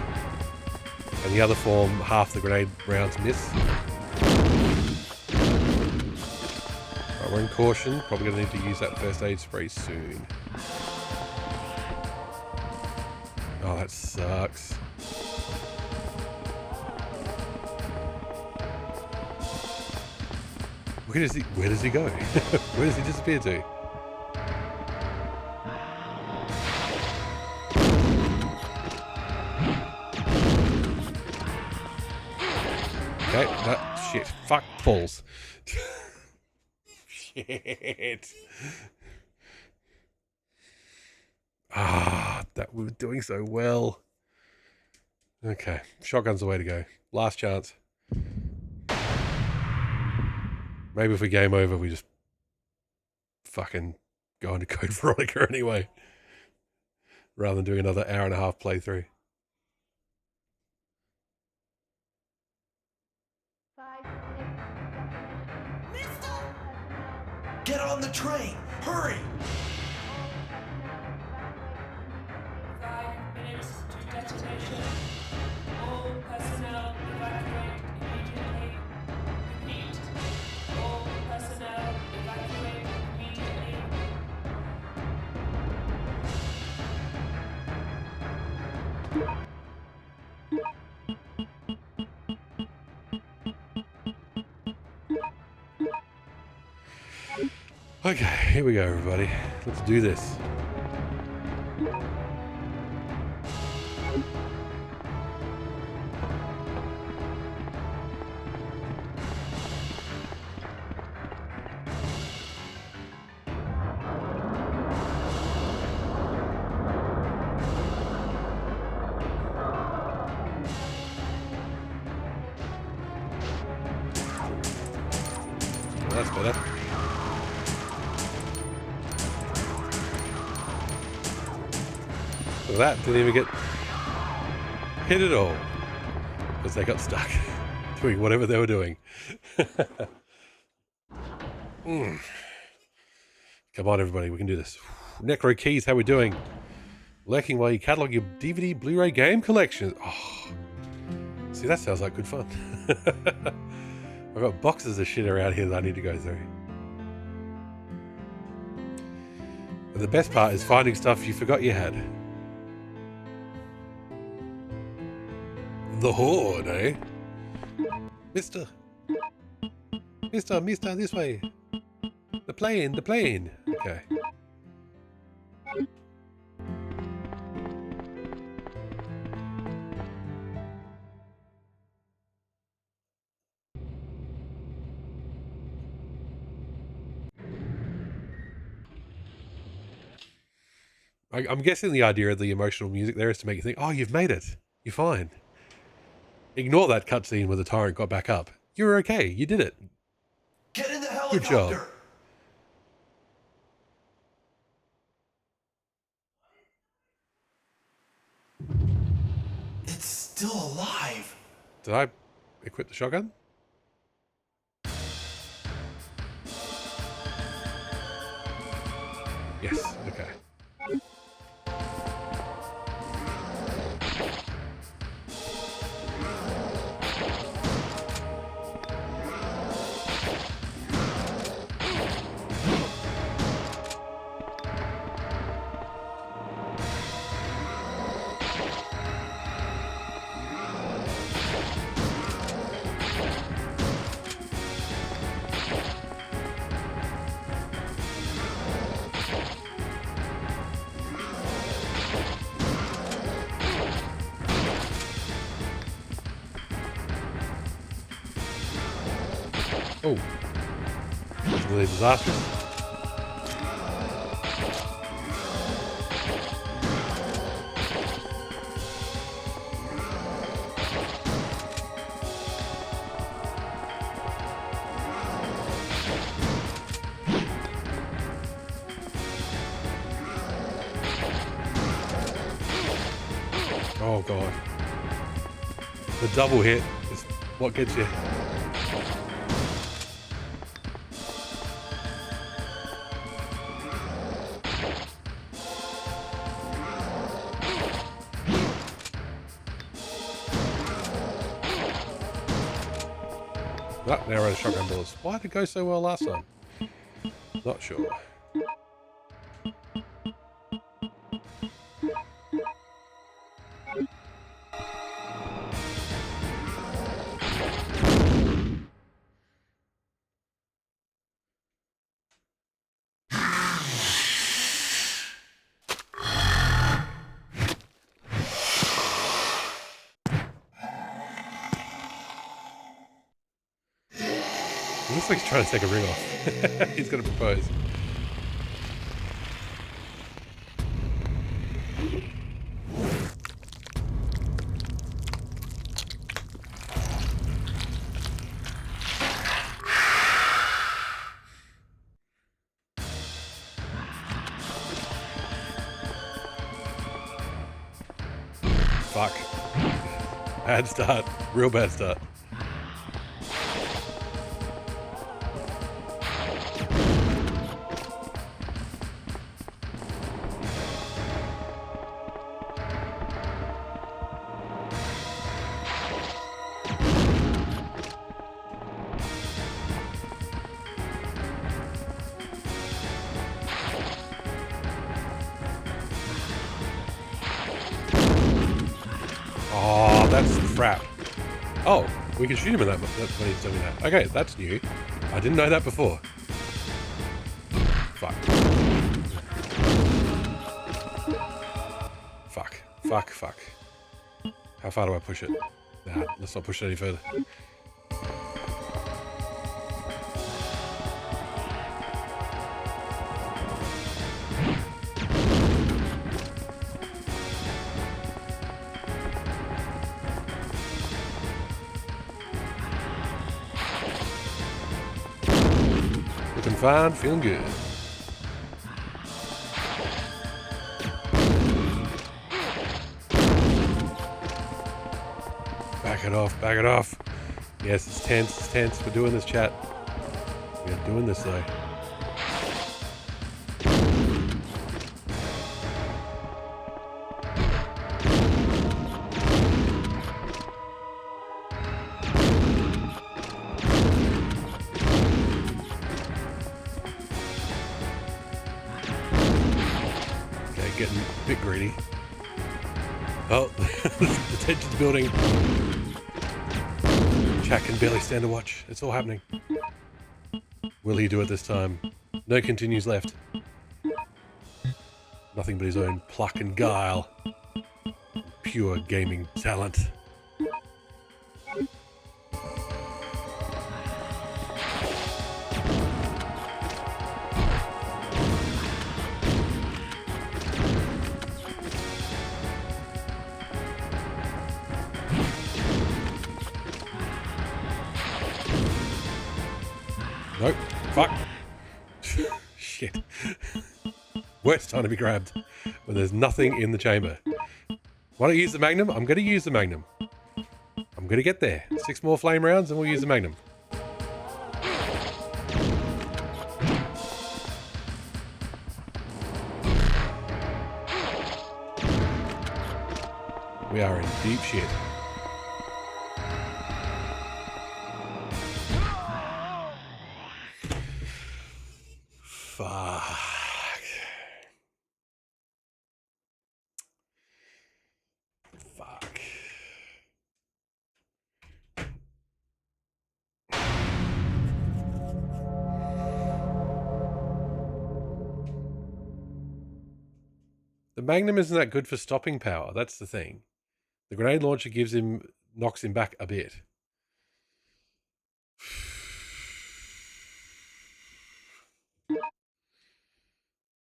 and the other form, half the grenade rounds miss. Right, we're in caution. Probably going to need to use that first aid spray soon. Oh, that sucks. Where does he go? Where does he disappear to? Okay, shit. Fuck balls. Shit. That we were doing so well. Okay, shotgun's the way to go. Last chance. Maybe if we game over, we just fucking go into Code Veronica anyway, rather than doing another hour and a half playthrough. Get on the train! Hurry! 5 minutes to detonation. All personnel evacuate immediately. Repeat. All personnel evacuate immediately. Okay, here we go, everybody. Let's do this. That's better. Look at that, didn't even get hit at all. Because they got stuck doing whatever they were doing. Come on, everybody, we can do this. Necro Keys, how we doing? Lurking while you catalog your DVD, Blu-ray game collection. Oh, see, that sounds like good fun. I've got boxes of shit around here that I need to go through. And the best part is finding stuff you forgot you had. The Horde, eh? Mister, this way. The plane. Okay. I'm guessing the idea of the emotional music there is to make you think, oh, you've made it. You're fine. Ignore that cutscene where the tyrant got back up. You're okay. You did it. Get in the Good helicopter! job. It's still alive. Did I equip the shotgun? Yes. Okay. Oh. This is really disastrous. Oh god. The double hit is what gets you. Ah, now we're out of shotgun bullets. Why did it go so well last time? Not sure. It looks like he's trying to take a ring off. He's going to propose. Fuck. Bad start. Real bad start. Oh, that's crap. Oh, we can shoot him in that when he's doing that. Okay, that's new. I didn't know that before. Fuck. Fuck. Fuck, fuck. How far do I push it? Nah, let's not push it any further. Looking fine, feeling good. Back it off, back it off. Yes, it's tense, it's tense. We're doing this, chat. We're doing this, though. Okay, getting a bit greedy. Oh, the tension's building. Chat can barely stand to watch. It's all happening. Will he do it this time? No continues left. Nothing but his own pluck and guile. Pure gaming talent. Nope. Fuck. Shit. Worst time to be grabbed when there's nothing in the chamber. Why don't you use the Magnum? I'm going to use the Magnum. I'm going to get there. 6 more flame rounds and we'll use the Magnum. We are in deep shit. Fuck. Fuck. The Magnum isn't that good for stopping power. That's the thing. The grenade launcher knocks him back a bit.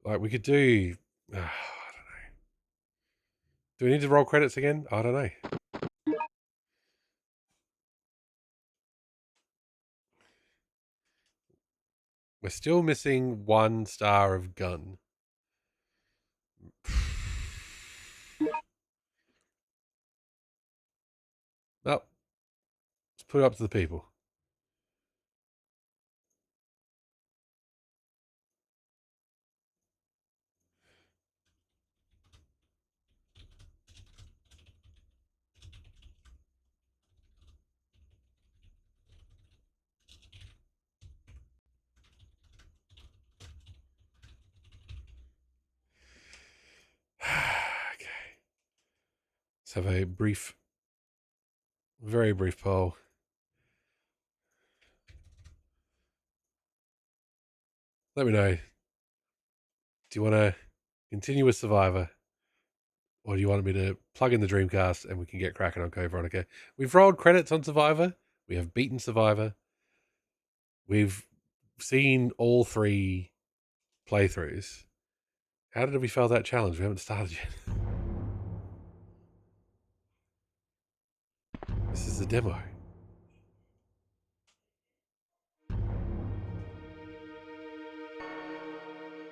Like, we could do... I don't know. Do we need to roll credits again? I don't know. We're still missing 1 star of gun. Nope. Let's put it up to the people. Okay. Let's have a brief, very brief poll. Let me know. Do you want to continue with Survivor? Or do you want me to plug in the Dreamcast and we can get cracking on Code Veronica? We've rolled credits on Survivor. We have beaten Survivor. We've seen all 3 playthroughs. How did we fail that challenge? We haven't started yet. This is the demo.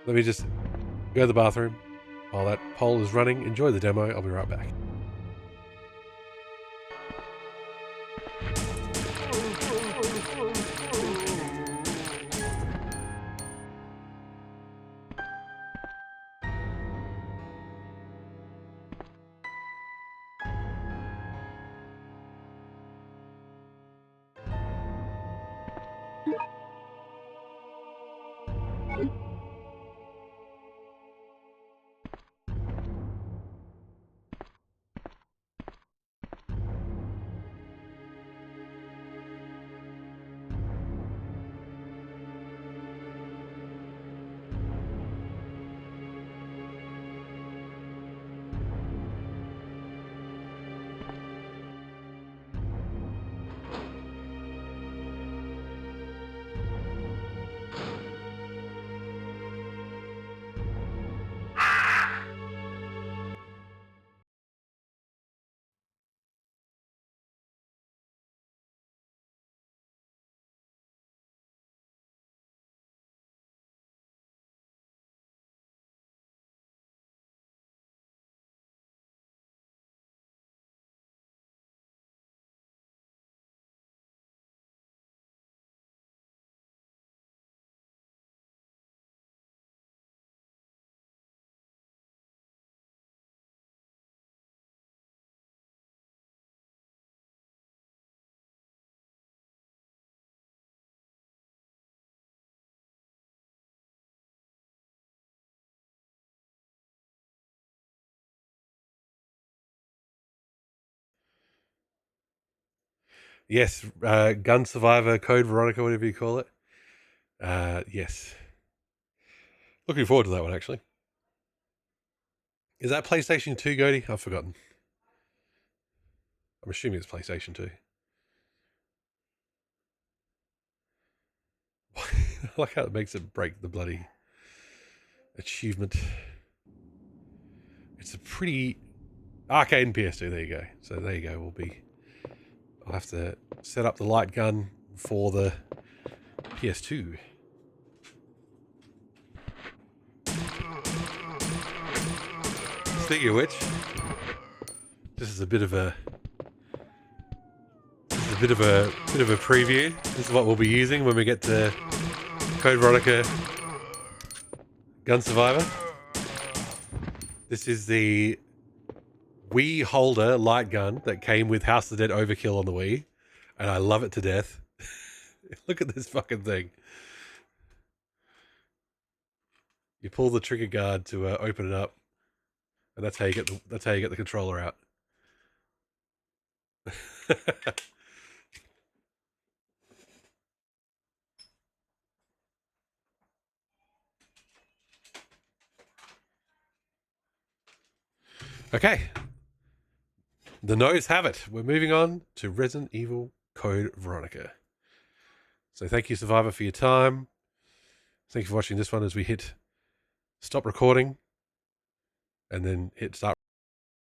Let me just go to the bathroom. While that poll is running, enjoy the demo. I'll be right back. Yes, Gun Survivor, Code Veronica, whatever you call it. Yes. Looking forward to that one, actually. Is that PlayStation 2, Goaty? I've forgotten. I'm assuming it's PlayStation 2. I like how it makes it break the bloody achievement. It's a pretty... Arcade and PS2, there you go. So there you go, I'll have to set up the light gun for the PS2. Speaking of which, this is a bit of a preview. This is what we'll be using when we get to Code Veronica Gun Survivor. This is the Wii holder light gun that came with House of the Dead Overkill on the Wii, and I love it to death. Look at this fucking thing. You pull the trigger guard to open it up, and that's how you get the controller out. Okay. The no's have it. We're moving on to Resident Evil Code Veronica. So thank you, Survivor, for your time. Thank you for watching this one as we hit stop recording, and then hit start